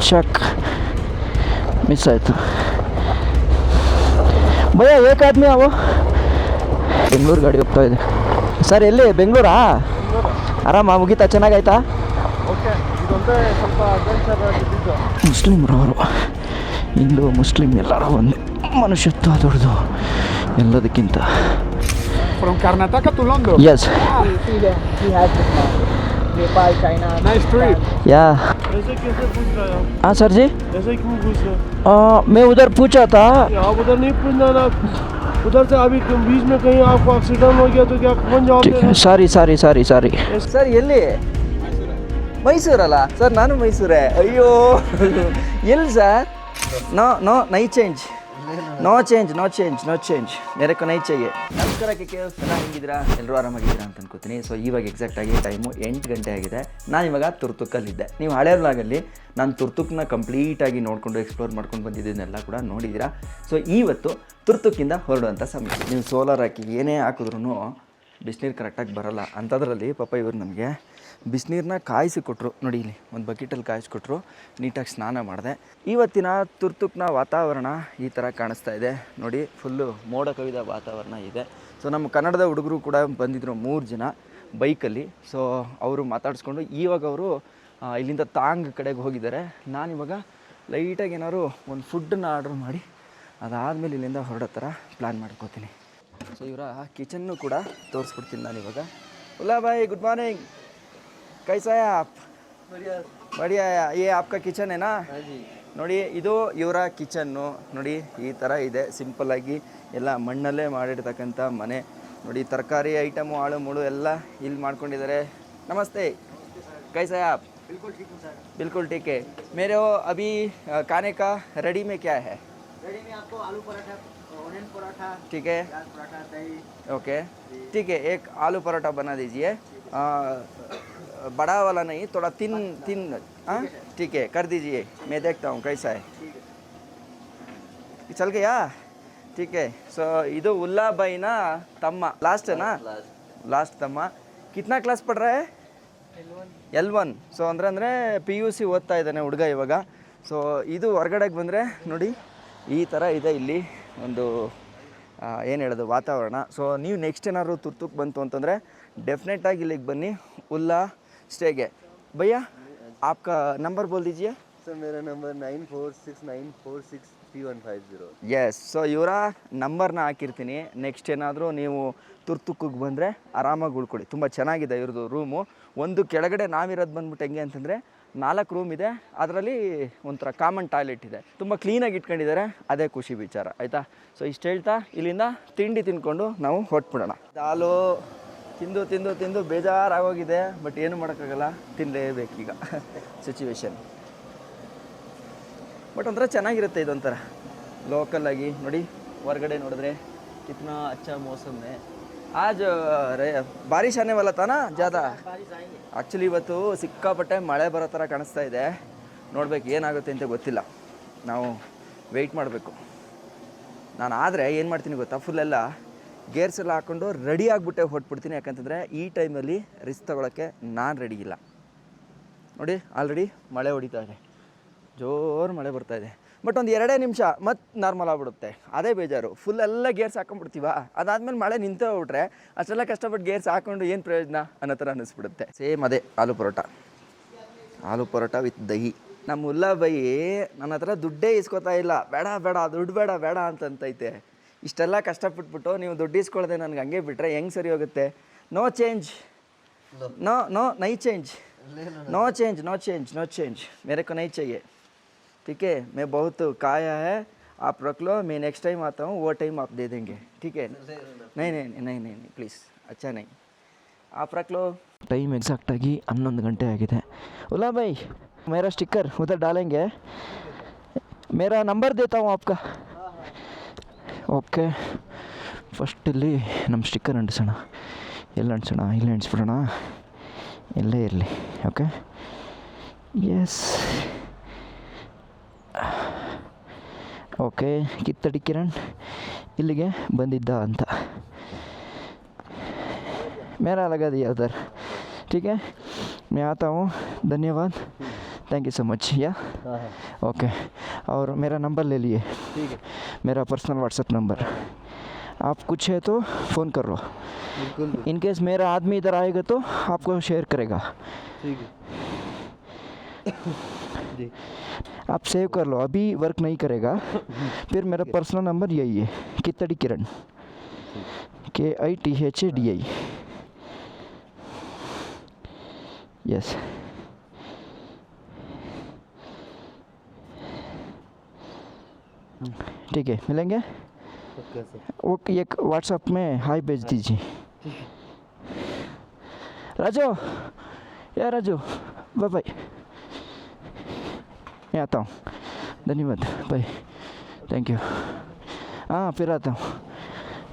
Check miss ಆಯಿತು. ಭಯ ಏಕ ಆದ್ಮಿ ಅವು ಬೆಂಗಳೂರು ಗಾಡಿ ಹೋಗ್ತಾ ಇದೆ ಸರ್. ಎಲ್ಲಿ ಬೆಂಗಳೂರಾ? ಆರಾಮ ಮುಗೀತಾ? ಚೆನ್ನಾಗಾಯ್ತಾ? ಓಕೆ, ಇದೊಂದೇ ಸ್ವಲ್ಪ ಅಡ್ವೆಂಚರ್ ಆಗಿದ್ದು. ಮುಸ್ಲಿಮ್ರವರು, ಹಿಂದೂ ಮುಸ್ಲಿಮ್ ಎಲ್ಲರೂ ಒಂದೇ. ಮನುಷ್ಯತ್ವ ದೊಡ್ಡದು ಎಲ್ಲದಕ್ಕಿಂತ. From Karnataka to London. Yes. Nepal, China. Nice trip. Yeah. ऐसे कैसे पूछ रहे हो? हाँ सर जी. ऐसे क्यों पूछ रहे हो? मैं उधर पूछा था. आप उधर नहीं पूछना ना. उधर से अभी बीच में कहीं आपको एक्सीडेंट हो गया तो क्या कौन जवाब देगा? Sorry sir. ಎಲ್ಲಿ? ಮೈಸೂರಲ್ಲ ಸರ್? ನಾನು ಮೈಸೂರೇ. ಅಯ್ಯೋ ಎಲ್ಲಿ ಸರ್? ನೋ ನೈ ಚೇಂಜ್. ನೋ ಚೇಂಜ್ ಮೇರೆ ಕೊ ನೈ चाहिए. ನಮಸ್ಕಾರಕ್ಕೆ ಕೇಳಿಸ್ತಾನ. ಹೆಂಗಿದ್ದೀರಾ? ಎಲ್ಲರೂ ಆರಾಮಾಗಿದ್ದೀರಾ ಅಂತ ಅನ್ಕೋತೀನಿ. ಸೊ ಇವಾಗ ಎಕ್ಸಾಕ್ಟಾಗಿ ಟೈಮು 8 ಗಂಟೆ ಆಗಿದೆ. ನಾನು ಇವಾಗ ತುರ್ತುಕ್ಕಲ್ಲಿದ್ದೆ. ನೀವು ಹಳೆ ವ್ಲಾಗಲ್ಲಿ ನಾನು ತುರ್ತುಕ್ನ ಕಂಪ್ಲೀಟಾಗಿ ನೋಡಿಕೊಂಡು ಎಕ್ಸ್ಪ್ಲೋರ್ ಮಾಡ್ಕೊಂಡು ಬಂದಿದ್ದನ್ನೆಲ್ಲ ಕೂಡ ನೋಡಿದ್ದೀರಾ. ಸೊ ಇವತ್ತು ತುರ್ತುಕ್ಕಿಂದ ಹೊರಡುವಂಥ ಸಮಯ. ನೀವು ಸೋಲಾರ್ ಹಾಕಿ ಏನೇ ಹಾಕಿದ್ರೂ ಬಿಸಿನೀರು ಕರೆಕ್ಟಾಗಿ ಬರೋಲ್ಲ. ಅಂಥದ್ರಲ್ಲಿ ಪಾಪ ಇವರು ನಮಗೆ ಬಿಸಿನೀರನ್ನ ಕಾಯಿಸಿಕೊಟ್ರು. ನೋಡಿ ಇಲ್ಲಿ ಒಂದು ಬಕೆಟಲ್ಲಿ ಕಾಯಿಸ್ಕೊಟ್ರು. ನೀಟಾಗಿ ಸ್ನಾನ ಮಾಡಿದೆ. ಇವತ್ತಿನ ತುರ್ತುಕ್ನ ವಾತಾವರಣ ಈ ಥರ ಕಾಣಿಸ್ತಾ ಇದೆ ನೋಡಿ. ಫುಲ್ಲು ಮೋಡ ಕವಿದ ವಾತಾವರಣ ಇದೆ. ಸೊ ನಮ್ಮ ಕನ್ನಡದ ಹುಡುಗರು ಕೂಡ ಬಂದಿದ್ದರು 3 ಜನ ಬೈಕಲ್ಲಿ. ಸೊ ಅವರು ಮಾತಾಡಿಸ್ಕೊಂಡು ಇವಾಗ ಅವರು ಇಲ್ಲಿಂದ ತಾಂಗ್ ಕಡೆಗೆ ಹೋಗಿದ್ದಾರೆ. ನಾನಿವಾಗ ಲೈಟಾಗಿ ಏನಾದ್ರು ಒಂದು ಫುಡ್ಡನ್ನ ಆರ್ಡ್ರ್ ಮಾಡಿ ಅದಾದಮೇಲೆ ಇಲ್ಲಿಂದ ಹೊರಡೋ ಥರ ಪ್ಲ್ಯಾನ್ ಮಾಡ್ಕೋತೀನಿ. ಸೊ ಇವರ ಕಿಚನ್ನು ಕೂಡ ತೋರಿಸ್ಬಿಡ್ತೀನಿ ನಾನು ಇವಾಗ. Ulla Bhai, good morning. कैसा है आप? बढ़िया है. ये आपका किचन है ना? ನೋಡಿ ಇದು ಇವರ ಕಿಚನ್ನು. ನೋಡಿ ಈ ಥರ ಇದೆ. ಸಿಂಪಲ್ಲಾಗಿ ಎಲ್ಲ ಮಣ್ಣಲ್ಲೇ ಮಾಡಿರ್ತಕ್ಕಂಥ ಮನೆ. ನೋಡಿ ತರಕಾರಿ ಐಟಮು ಆಳು ಮುಳು ಎಲ್ಲ ಇಲ್ಲಿ ಮಾಡ್ಕೊಂಡಿದ್ದಾರೆ. ನಮಸ್ತೆ, कैसा है आप? बिल्कुल ठीक है. मेरे वो अभी खाने का रेडी में क्या है? रेडी में आपको आलू पराठा, ऑनियन पराठा, ठीक है, प्याज पराठा, दही. ओके ठीक है. एक आलू पराठा बना दीजिए. बड़ा वाला नहीं, थोड़ा तीन. हाँ ठीक है, कर दीजिए. मैं देखता हूँ कैसा है. चल गया? ठीक है. सो ಇದು ಉಲ್ಲಾ ಬೈನ ತಮ್ಮ, ಲಾಸ್ಟ್ ನಾ? ಲಾಸ್ಟ್ ತಮ್ಮ. ಕಿತ್ನಾ ಕ್ಲಾಸ್ ಪढ़ रहा है? L1. ಸೊ ಅಂದರೆ PUC ಓದ್ತಾ ಇದ್ದಾನೆ ಹುಡುಗ ಇವಾಗ. ಸೊ ಇದು ಹೊರಗಡೆಗೆ ಬಂದರೆ ನೋಡಿ ಈ ಥರ ಇದೆ ಇಲ್ಲಿ ಒಂದು ಏನು ಹೇಳೋದು ವಾತಾವರಣ. ಸೊ ನೀವು ನೆಕ್ಸ್ಟ್ ಏನಾದ್ರು ತುರ್ತುಕ್ ಬಂತು ಅಂತಂದರೆ ಡೆಫಿನೆಟಾಗಿ ಇಲ್ಲಿಗೆ ಬನ್ನಿ ಉಲ್ಲಾ ಸ್ಟೇಗೆ. ಭಯ್ಯ आपका नंबर बोल दीजिए. सर मेरा नंबर 9469463150. ಎಸ್. ಸೊ ಇವರ ನಂಬರ್ನ ಹಾಕಿರ್ತೀನಿ. ನೆಕ್ಸ್ಟ್ ಏನಾದರೂ ನೀವು ತುರ್ತುಕ್ಕಿಗೆ ಬಂದರೆ ಆರಾಮಾಗಿ ಉಳ್ಕೊಳ್ಳಿ. ತುಂಬ ಚೆನ್ನಾಗಿದೆ ಇವ್ರದ್ದು ರೂಮು. ಒಂದು ಕೆಳಗಡೆ ನಾವಿರೋದು ಬಂದ್ಬಿಟ್ಟು ಹೆಂಗೆ ಅಂತಂದರೆ 4 ರೂಮ್ ಇದೆ. ಅದರಲ್ಲಿ ಒಂಥರ ಕಾಮನ್ ಟಾಯ್ಲೆಟ್ ಇದೆ. ತುಂಬ ಕ್ಲೀನಾಗಿ ಇಟ್ಕೊಂಡಿದ್ದಾರೆ. ಅದೇ ಖುಷಿ ವಿಚಾರ ಆಯಿತಾ. ಸೊ ಇಷ್ಟು ಹೇಳ್ತಾ ಇಲ್ಲಿಂದ ತಿಂಡಿ ತಿಂದ್ಕೊಂಡು ನಾವು ಹೊಟ್ಬಿಡೋಣ. ದಾಲು ತಿಂದು ಬೇಜಾರಾಗೋಗಿದೆ. ಬಟ್ ಏನು ಮಾಡೋಕ್ಕಾಗಲ್ಲ, ತಿನ್ನಲೇಬೇಕೀಗ ಸಿಚುವೇಶನ್. ಬಟ್ ಒಂಥರ ಚೆನ್ನಾಗಿರುತ್ತೆ ಇದೊಂಥರ ಲೋಕಲ್ಲಾಗಿ. ನೋಡಿ ಹೊರಗಡೆ ನೋಡಿದ್ರೆ ಕಿತ್ನಾ ಅಚ್ಚಾ ಮೌಸಮ್ है. आज ಬಾರಿಶ್ ಆನೆ ವಾಲಾ ತಾನಾ ಜ್ಯಾದಾ. ಆ್ಯಕ್ಚುಲಿ ಇವತ್ತು ಸಿಕ್ಕಾಪಟ್ಟೆ ಮಳೆ ಬರೋ ಥರ ಕಾಣಿಸ್ತಾ ಇದೆ. ನೋಡ್ಬೇಕು ಏನಾಗುತ್ತೆ ಅಂತ ಗೊತ್ತಿಲ್ಲ. ನಾವು ವೆಯ್ಟ್ ಮಾಡಬೇಕು. ನಾನು ಆದರೆ ಏನು ಮಾಡ್ತೀನಿ ಗೊತ್ತಾ, ಫುಲ್ಲೆಲ್ಲ ಗೇರ್ಸ್ ಎಲ್ಲ ಹಾಕ್ಕೊಂಡು ರೆಡಿ ಆಗಿಬಿಟ್ಟೆ ಹೊಟ್ಬಿಡ್ತೀನಿ. ಯಾಕಂತಂದರೆ ಈ ಟೈಮಲ್ಲಿ ರಿಸ್ಕ್ ತೊಗೊಳಕ್ಕೆ ನಾನು ರೆಡಿ ಇಲ್ಲ. ನೋಡಿ ಆಲ್ರೆಡಿ ಮಳೆ ಹೊಡಿತಾ ಇದೆ, ಜೋರು ಮಳೆ ಬರ್ತಾಯಿದೆ. ಬಟ್ ಒಂದು 2 ನಿಮಿಷ ಮತ್ತೆ ನಾರ್ಮಲ್ ಆಗಿಬಿಡುತ್ತೆ. ಅದೇ ಬೇಜಾರು. ಫುಲ್ಲೆಲ್ಲ ಗೇರ್ಸ್ ಹಾಕೊಂಡ್ಬಿಡ್ತೀವ. ಅದಾದಮೇಲೆ ಮಳೆ ನಿಂತೇ ಹೋಗ್ಬಿಟ್ರೆ ಅಷ್ಟೆಲ್ಲ ಕಷ್ಟಪಟ್ಟು ಗೇರ್ಸ್ ಹಾಕ್ಕೊಂಡು ಏನು ಪ್ರಯೋಜನ ಅನ್ನೋ ಥರ ಅನ್ನಿಸ್ಬಿಡುತ್ತೆ. ಸೇಮ್ ಅದೇ ಆಲೂ ಪರೋಟ ವಿತ್ ದಹಿ. ನಮ್ಮ ಉಲ್ಲಾ ಬೈ ನನ್ನ ಹತ್ರ ದುಡ್ಡೇ ಇಸ್ಕೊತಾ ಇಲ್ಲ. ಬೇಡ ದುಡ್ಡು ಬೇಡ ಅಂತಂತೈತೆ. ಇಷ್ಟೆಲ್ಲ ಕಷ್ಟಪಟ್ಬಿಟ್ಟು ನೀವು ದುಡ್ಡು ಇಸ್ಕೊಳ್ಳದೆ ನನಗೆ ಹಂಗೆ ಬಿಟ್ಟರೆ ಹೆಂಗೆ ಸರಿ ಹೋಗುತ್ತೆ? No change. ನೈ ಚೇಂಜ್ मेरे को नहीं चाहिए. ठीक है, मैं बहुत काया है, आप रख लो. मैं नेक्स्ट टाइम आता हूँ, वो टाइम आप दे देंगे. ठीक है? नहीं प्लीज़, अच्छा नहीं, आप रख लो. टाइम एग्जैक्टाಗಿ 11 ಗಂಟೆ ಆಗಿದೆ. उल्ला भाई मेरा स्टिकर उधर डालेंगे. मेरा नंबर देता हूँ आपका. ಓಕೆ, ಫಸ್ಟ್ ಇಲ್ಲಿ ನಮ್ಮ ಸ್ಟಿಕ್ಕರ್ ಅಂಟಿಸೋಣ. ಎಲ್ಲಿ ಅಂಟಿಸೋಣ? ಇಲ್ಲೇ ಅಂಟಿಸ್ಬಿಡೋಣ. ಎಲ್ಲೇ ಇರಲಿ. Okay, yes. ಓಕೆ, ಕಿತ್ತಡಿ ಕಿರಣ್ ಇಲ್ಲಿಗೆ ಬಂದಿದ್ದ ಅಂತ. मेरा लगा दिया उधर. ठीक है, मैं आता हूँ. धन्यवाद, थैंक यू सो मच या हाँ हाँ ओके। और मेरा नंबर ले लिए, ठीक है मेरा पर्सनल व्हाट्सएप नंबर। आप कुछ है तो फ़ोन कर लो। बिल्कुल इन केस मेरा आदमी इधर आएगा तो आपको शेयर करेगा। ठीक है जी आप सेव कर लो, अभी वर्क नहीं करेगा। फिर मेरा पर्सनल नंबर यही है, कितड़ी किरण, KITHADI। यस ठीक है, मिलेंगे। पक्का सर वो एक व्हाट्सएप में हाय भेज दीजिए। राजू, या राजू, बाय बाय, मैं आता हूँ, धन्यवाद, बाय, थैंक यू। हाँ फिर आता हूँ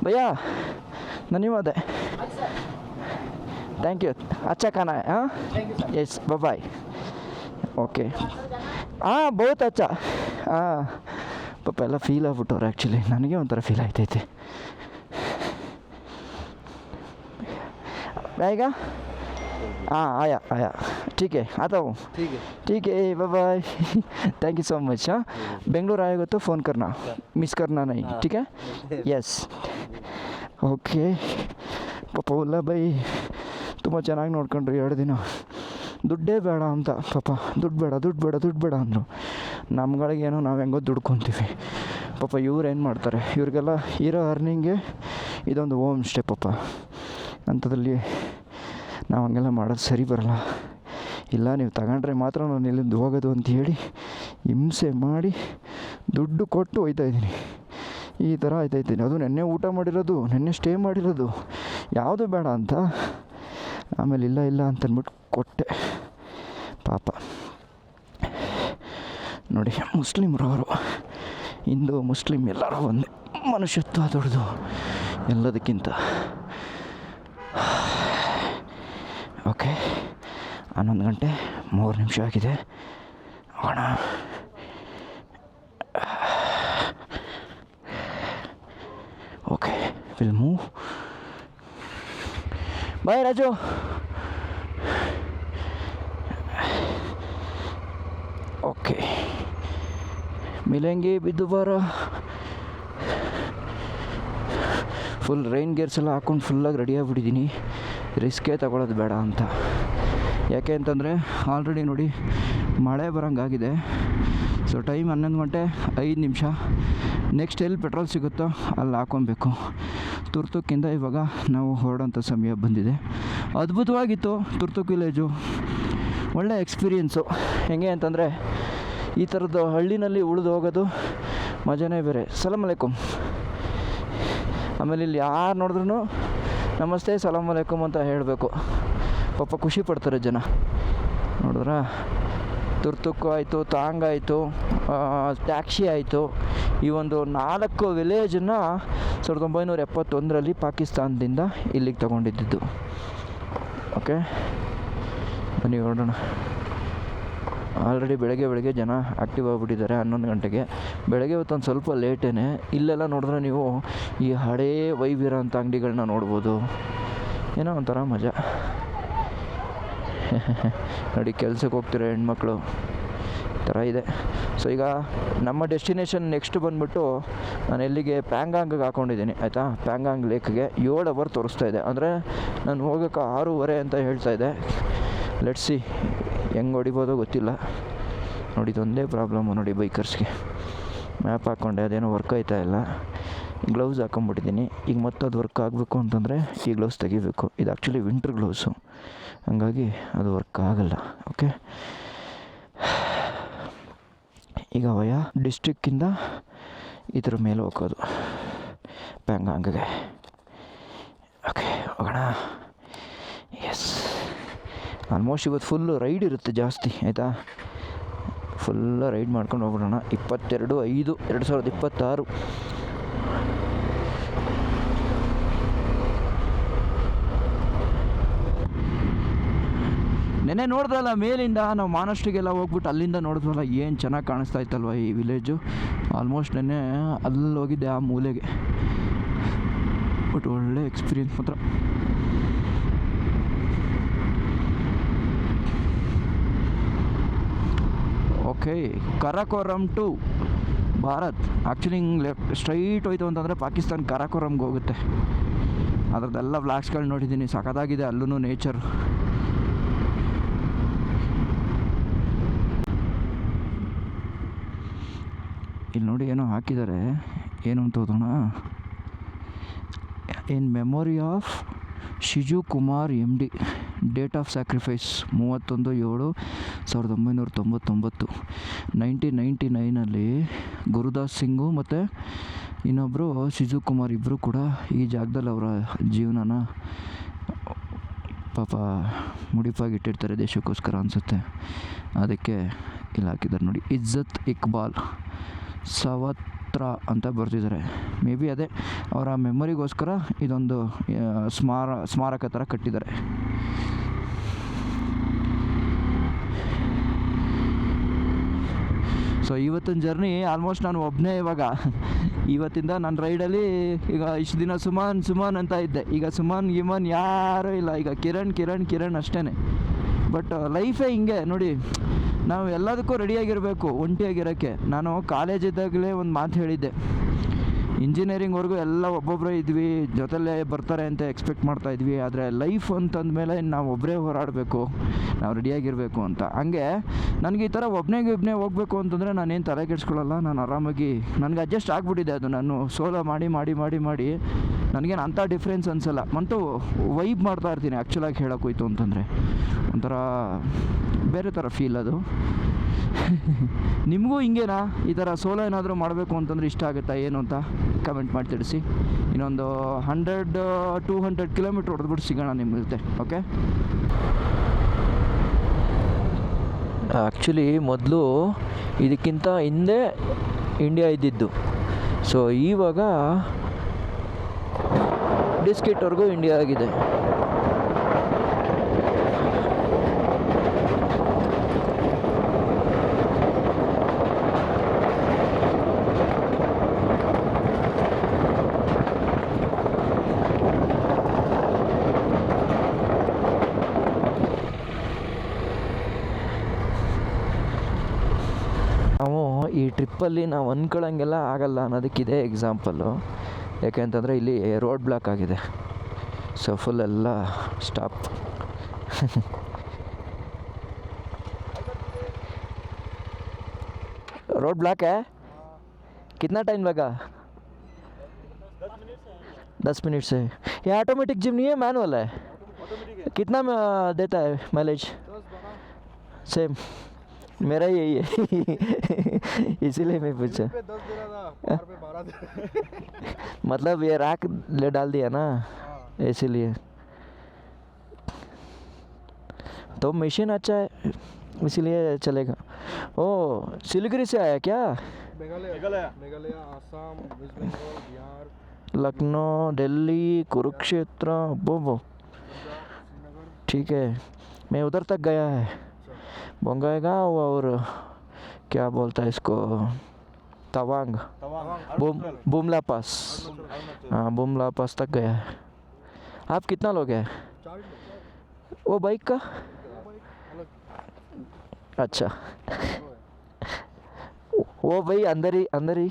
भैया, धन्यवाद है, थैंक यू, अच्छा खाना है। हाँ यस, बाय बाय, ಓಕೆ ಹಾಂ ಬಹುತ್ ಅಚ್ಚ ಹಾಂ ಪಾಪ ಎಲ್ಲ ಫೀಲ್ ಆಗ್ಬಿಟ್ಟವ್ರೆ. ಆ್ಯಕ್ಚುಲಿ ನನಗೆ ಒಂಥರ ಫೀಲ್ ಆಯ್ತೈತೆ. ಈಗ हाँ आया आया, ठीक है आता हूँ, ठीक है bye bye, thank you so much. हाँ बेंगलुरु आएगा तो फ़ोन करना, मिस करना नहीं, ठीक है। Yes okay. ಪಾಪ ಉಲ್ಲ ಬೈ ತುಂಬ ಚೆನ್ನಾಗಿ ನೋಡ್ಕೊಂಡ್ರಿ 2 ದಿನ. ದುಡ್ಡೇ ಬೇಡ ಅಂತ ಪಾಪ, ದುಡ್ಡು ಬೇಡ ದುಡ್ಡು ಬೇಡ ದುಡ್ಡು ಬೇಡ ಅಂದರು. ನಮ್ಗಳಿಗೇನೋ ನಾವು ಹೆಂಗೋ ದುಡ್ಕೊತೀವಿ. ಪಾಪ ಇವ್ರು ಏನು ಮಾಡ್ತಾರೆ, ಇವ್ರಿಗೆಲ್ಲ ಇರೋ ಅರ್ನಿಂಗ್ಗೆ ಇದೊಂದು ಹೋಮ್ ಸ್ಟೇ. ಪಾಪ ಅಂಥದ್ರಲ್ಲಿ ನಾವು ಹಂಗೆಲ್ಲ ಮಾಡೋದು ಸರಿ ಬರಲ್ಲ. ಇಲ್ಲ ನೀವು ತಗೊಂಡ್ರೆ ಮಾತ್ರ ನಾನು ಇಲ್ಲಿಂದ ಹೋಗೋದು ಅಂತ ಹೇಳಿ ಹಿಂಸೆ ಮಾಡಿ ದುಡ್ಡು ಕೊಟ್ಟು ಹೋಯ್ತಾಯಿದ್ದೀನಿ. ಈ ಥರ ಆಯ್ತಾಯಿದ್ದೀನಿ. ಅದು ನೆನ್ನೆ ಊಟ ಮಾಡಿರೋದು, ನೆನ್ನೆ ಸ್ಟೇ ಮಾಡಿರೋದು, ಯಾವುದು ಬೇಡ ಅಂತ ಆಮೇಲೆ ಇಲ್ಲ ಇಲ್ಲ ಅಂತಂದ್ಬಿಟ್ಟು ಕೊಟ್ಟೆ. ಪಾಪ ನೋಡಿ, ಮುಸ್ಲಿಮ್ರವರು, ಹಿಂದೂ ಮುಸ್ಲಿಮ್ ಎಲ್ಲರೂ ಒಂದೇ, ಮನುಷ್ಯತ್ವ ದೊಡ್ಡದು ಎಲ್ಲದಕ್ಕಿಂತ. ಓಕೆ 11 ಗಂಟೆ 3 ನಿಮಿಷ ಆಗಿದೆ. ಹೋಗೋಣ. Okay will move. Bye Raju. Okay ಮಿಲೆಂಗೆ ಬುಧವಾರ. ಫುಲ್ ರೈನ್ ಗೇರ್ಸ್ ಎಲ್ಲ ಹಾಕ್ಕೊಂಡು ಫುಲ್ಲಾಗಿ ರೆಡಿ ಆಗಿಬಿಟ್ಟಿದ್ದೀನಿ. ರಿಸ್ಕೇ ತಗೊಳ್ಳೋದು ಬೇಡ ಅಂತ. ಯಾಕೆ ಅಂತಂದರೆ ಆಲ್ರೆಡಿ ನೋಡಿ ಮಳೆ ಬರೋಂಗಾಗಿದೆ. ಸೊ ಟೈಮ್ 11 ಗಂಟೆ 5 ನಿಮಿಷ. ನೆಕ್ಸ್ಟ್ ಎಲ್ಲಿ ಪೆಟ್ರೋಲ್ ಸಿಗುತ್ತೋ ಅಲ್ಲಿ ಹಾಕ್ಕೊಬೇಕು. ತುರ್ತುಕ್ಕಿಂದ ಇವಾಗ ನಾವು ಹೊರಡೋಂಥ ಸಮಯ ಬಂದಿದೆ. ಅದ್ಭುತವಾಗಿತ್ತು ತುರ್ತುಕ್ ವಿಲೇಜು, ಒಳ್ಳೆ ಎಕ್ಸ್ಪೀರಿಯೆನ್ಸು. ಹೆಂಗೆ ಅಂತಂದರೆ ಈ ಥರದ್ದು ಹಳ್ಳಿನಲ್ಲಿ ಉಳಿದು ಹೋಗೋದು ಮಜಾನೇ ಬೇರೆ. ಸಲಾಮ್ ಅಲೈಕುಮ್. ಆಮೇಲೆ ಇಲ್ಲಿ ಯಾರು ನೋಡಿದ್ರೂ ನಮಸ್ತೆ ಸಲಾಮ್ ಅಲೈಕುಮ್ ಅಂತ ಹೇಳಬೇಕು. ಪಾಪ ಖುಷಿ ಪಡ್ತಾರೆ ಜನ. ನೋಡಿದ್ರಾ, ತುರ್ತುಕ್ಕು ಆಯಿತು, ತಾಂಗ್ ಆಯಿತು, ಟ್ಯಾಕ್ಸಿ ಆಯಿತು. ಈ ಒಂದು 4 ವಿಲೇಜನ್ನು 1971ರಲ್ಲಿ ಪಾಕಿಸ್ತಾನದಿಂದ ಇಲ್ಲಿಗೆ ತಗೊಂಡಿದ್ದು. ಓಕೆ ಬನ್ನಿ ಹೊರಡೋಣ. ಆಲ್ರೆಡಿ ಬೆಳಗ್ಗೆ ಜನ ಆ್ಯಕ್ಟಿವ್ ಆಗಿಬಿಟ್ಟಿದ್ದಾರೆ. 11 ಗಂಟೆಗೆ ಬೆಳಗ್ಗೆ ಹೊತ್ತೊಂದು ಸ್ವಲ್ಪ ಲೇಟೇ. ಇಲ್ಲೆಲ್ಲ ನೋಡಿದ್ರೆ ನೀವು ಈ ಹಳೇ ವೈವಿರ ಅಂತ ಅಂಗಡಿಗಳನ್ನ ನೋಡ್ಬೋದು. ಏನೋ ಒಂಥರ ಮಜಾ. ನೋಡಿ ಕೆಲ್ಸಕ್ಕೆ ಹೋಗ್ತಿರೋ ಹೆಣ್ಮಕ್ಳು ಈ ಥರ ಇದೆ. ಸೊ ಈಗ ನಮ್ಮ ಡೆಸ್ಟಿನೇಷನ್ ನೆಕ್ಸ್ಟ್ ಬಂದುಬಿಟ್ಟು ನಾನು ಎಲ್ಲಿಗೆ ಪ್ಯಾಂಗಾಂಗ್ಗೆ ಹಾಕ್ಕೊಂಡಿದ್ದೀನಿ ಆಯಿತಾ. ಪ್ಯಾಂಗಾಂಗ್ ಲೇಕ್ಗೆ 7 ಅವರ್ ತೋರಿಸ್ತಾ ಇದೆ. ಅಂದರೆ ನಾನು ಹೋಗೋಕ್ಕೆ 6:30 ಅಂತ ಹೇಳ್ತಾ ಇದೆ. ಲೆಟ್ಸ್ ಸಿ ಹೆಂಗೆ ಹೊಡಿಬೋದೋ ಗೊತ್ತಿಲ್ಲ. ನೋಡಿ ಇದೊಂದೇ ಪ್ರಾಬ್ಲಮ್ಮು ನೋಡಿ ಬೈಕರ್ಸ್ಗೆ. ಮ್ಯಾಪ್ ಹಾಕ್ಕೊಂಡೆ, ಅದೇನೋ ವರ್ಕ್ ಆಯ್ತಾ ಇಲ್ಲ. ಗ್ಲೌಸ್ ಹಾಕ್ಕೊಂಬಿಟ್ಟಿದ್ದೀನಿ. ಈಗ ಮತ್ತೆ ಅದು ವರ್ಕ್ ಆಗಬೇಕು ಅಂತಂದರೆ ಈ ಗ್ಲೌಸ್ ತೆಗಿಬೇಕು. ಇದು ಆ್ಯಕ್ಚುಲಿ ವಿಂಟ್ರ್ ಗ್ಲೌಸು, ಹಂಗಾಗಿ ಅದು ವರ್ಕ್ ಆಗಲ್ಲ. ಓಕೆ ಈಗ ವಯ ಡಿಸ್ಟ್ರಿಕ್ಕಿಂದ ಇದ್ರ ಮೇಲೆ ಹೋಗೋದು ಪ್ಯಾಂಗಾಂಗ್ಗೆ. ಓಕೆ ಹೋಗೋಣ. ಎಸ್ ಆಲ್ಮೋಸ್ಟ್ ಇವತ್ತು ಫುಲ್ಲು ರೈಡ್ ಇರುತ್ತೆ ಜಾಸ್ತಿ ಆಯಿತಾ. ಫುಲ್ಲ ರೈಡ್ ಮಾಡ್ಕೊಂಡು ಹೋಗ್ಬಿಡೋಣ. 22/5/2026. ನೆನ್ನೆ ನೋಡಿದ್ರಲ್ಲ ಮೇಲಿಂದ ನಾವು ಮಾನಷ್ಟಿಗೆಲ್ಲ ಹೋಗ್ಬಿಟ್ಟು ಅಲ್ಲಿಂದ ನೋಡಿದ್ವಲ್ಲ, ಏನು ಚೆನ್ನಾಗಿ ಕಾಣಿಸ್ತಾ ಇತ್ತಲ್ವ ಈ ವಿಲೇಜು. ಆಲ್ಮೋಸ್ಟ್ ನೆನ್ನೆ ಅಲ್ಲಿ ಹೋಗಿದ್ದೆ ಆ ಮೂಲೆಗೆ. ಬಟ್ ಒಳ್ಳೆ ಎಕ್ಸ್ಪೀರಿಯನ್ಸ್ ಮಾತ್ರ. Okay, Karakoram to Bharat. Actually ಹಿಂಗೆ ಲೆಫ್ಟ್ ಸ್ಟ್ರೈಟ್ ಹೋಯ್ತು ಅಂತಂದರೆ ಪಾಕಿಸ್ತಾನ ಕರಾಕೋರಮ್ಗೆ ಹೋಗುತ್ತೆ. ಅದರದ್ದೆಲ್ಲ ವ್ಲಾಗ್ಸ್ಗಳು ನೋಡಿದ್ದೀನಿ, ಸಖತ್ತಾಗಿದೆ ಅಲ್ಲೂ ನೇಚರ್. ಇಲ್ಲಿ ನೋಡಿ ಏನೋ ಹಾಕಿದ್ದಾರೆ, ಏನು ಅಂತ ಓದೋಣ. In memory of Shiju Kumar MD, date of sacrifice 31/7/1999. 1999 Gurudas Singh ಮತ್ತು ಇನ್ನೊಬ್ಬರು ಶಿಜು ಕುಮಾರ್ ಇಬ್ಬರು ಕೂಡ ಈ ಜಾಗದಲ್ಲಿ ಅವರ ಜೀವನನ ಪಾಪ ಮುಡಿಪಾಗಿಟ್ಟಿರ್ತಾರೆ ದೇಶಕ್ಕೋಸ್ಕರ ಅನಿಸುತ್ತೆ. ಅದಕ್ಕೆ ಇಲ್ಲಿ ಹಾಕಿದ್ದಾರೆ ನೋಡಿ, ಇಜ್ಜತ್ ಇಕ್ಬಾಲ್ ಸವತ್ರ ಅಂತ ಬರ್ತಿದ್ದಾರೆ. ಮೇ ಬಿ ಅದೇ ಅವರ ಮೆಮೊರಿಗೋಸ್ಕರ ಇದೊಂದು ಸ್ಮಾರಕ ಥರ ಕಟ್ಟಿದ್ದಾರೆ. ಸೊ ಇವತ್ತಿನ ಜರ್ನಿ ಆಲ್ಮೋಸ್ಟ್ ನಾನು ಒಬ್ಬನೇ. ಇವತ್ತಿಂದ ನನ್ನ ರೈಡಲ್ಲಿ ಈಗ ಇಷ್ಟು ದಿನ ಸುಮಾನ್ ಅಂತ ಇದ್ದೆ. ಈಗ ಸುಮಾನ್ ಯಾರೂ ಇಲ್ಲ. ಈಗ ಕಿರಣ್ ಅಷ್ಟೇ. ಬಟ್ ಲೈಫೇ ಹಿಂಗೆ ನೋಡಿ, ನಾವು ಎಲ್ಲದಕ್ಕೂ ರೆಡಿಯಾಗಿರಬೇಕು ಒಂಟಿಯಾಗಿರೋಕ್ಕೆ. ನಾನು ಕಾಲೇಜಿದ್ದಾಗಲೇ ಒಂದು ಮಾತು ಹೇಳಿದ್ದೆ, ಇಂಜಿನಿಯರಿಂಗ್ವರೆಗೂ ಎಲ್ಲ ಒಬ್ಬೊಬ್ಬರೇ ಇದ್ವಿ, ಜೊತೆಲೇ ಬರ್ತಾರೆ ಅಂತ ಎಕ್ಸ್ಪೆಕ್ಟ್ ಮಾಡ್ತಾಯಿದ್ವಿ. ಆದರೆ ಲೈಫ್ ಅಂತಂದಮೇಲೆ ನಾವು ಒಬ್ಬರೇ ಹೋರಾಡಬೇಕು, ನಾವು ರೆಡಿಯಾಗಿರಬೇಕು ಅಂತ. ಹಂಗೆ ನನಗೆ ಈ ಥರ ಒಬ್ಬನೇ ಹೋಗಬೇಕು ಅಂತಂದರೆ ನಾನೇನು ತಲೆ ಕೆಡಿಸ್ಕೊಳ್ಳಲ್ಲ. ನಾನು ಆರಾಮಾಗಿ ನನಗೆ ಅಡ್ಜಸ್ಟ್ ಆಗಿಬಿಟ್ಟಿದೆ ಅದು. ನಾನು ಸೋಲೋ ಮಾಡಿ ನನಗೇನು ಅಂಥ ಡಿಫ್ರೆನ್ಸ್ ಅನಿಸಲ್ಲ. ಮತ್ತು ವೈಬ್ ಮಾಡ್ತಾ ಇರ್ತೀನಿ. ಆ್ಯಕ್ಚುಲಾಗಿ ಹೇಳೋಕ್ಕೋಯ್ತು ಅಂತಂದರೆ ಒಂಥರ ಬೇರೆ ಥರ ಫೀಲ್ ಅದು. ನಿಮಗೂ ಹಿಂಗೇನಾ? ಈ ಥರ ಸೋಲೋ ಏನಾದರೂ ಮಾಡಬೇಕು ಅಂತಂದರೆ ಇಷ್ಟ ಆಗುತ್ತಾ ಏನು ಅಂತ ಕಮೆಂಟ್ ಮಾಡಿ ತಿಳಿಸಿ. ಇನ್ನೊಂದು 100-200 ಕಿಲೋಮೀಟ್ರ್ ಹೊಡೆದ್ಬಿಟ್ಟು ಸಿಗೋಣ ನಿಮ್ಮ ಜೊತೆ. ಓಕೆ, ಆ್ಯಕ್ಚುಲಿ ಮೊದಲು ಇದಕ್ಕಿಂತ ಹಿಂದೆ ಇಂಡಿಯಾ ಇದ್ದಿದ್ದು. ಸೊ ಇವಾಗ ಡಿಸ್ಕಿಟ್ವರೆಗೂ ಇಂಡಿಯಾ ಆಗಿದೆ. ನಾವು ಈ ಟ್ರಿಪ್ಪಲ್ಲಿ ನಾವು ಅಂದ್ಕೊಳ್ಳೋಂಗೆಲ್ಲ ಆಗಲ್ಲ ಅನ್ನೋದಕ್ಕಿದೆ ಎಕ್ಸಾಂಪಲ್ಲು. ಯಾಕೆಂತಂದರೆ ಇಲ್ಲಿ ರೋಡ್ ಬ್ಲಾಕ್ ಆಗಿದೆ. ಸೊ ಫುಲ್ ಎಲ್ಲ ಸ್ಟಾಪ್. रोड ब्लॉक है। कितना टाइम लगा? 10 मिनट से। ये ऑटोमेटिक जिम नहीं है, मैनुअल है? कितना में देता है माइलेज? सेम मेरा यही है इसीलिए मैं पूछा। 10 दे रहा था, 4 पे 12 दे रहा। मतलब ये रैक ले डाल दिया ना, इसीलिए। तो मशीन अच्छा है इसीलिए चलेगा। ओ सिलीगुड़ी से आया क्या? मेघालय, आसाम, वेस्ट बंगाल, बिहार, लखनऊ, दिल्ली, कुरुक्षेत्र, बोबो। ठीक है, मैं उधर तक गया है, बोंगाईगांव और क्या बोलता है इसको, तवांग, बुमला पास। हाँ, बुमला पास तक गया है। आप कितना लोग हैं? 4 लोग। वो बाइक का? अच्छा, वो भाई अंदर ही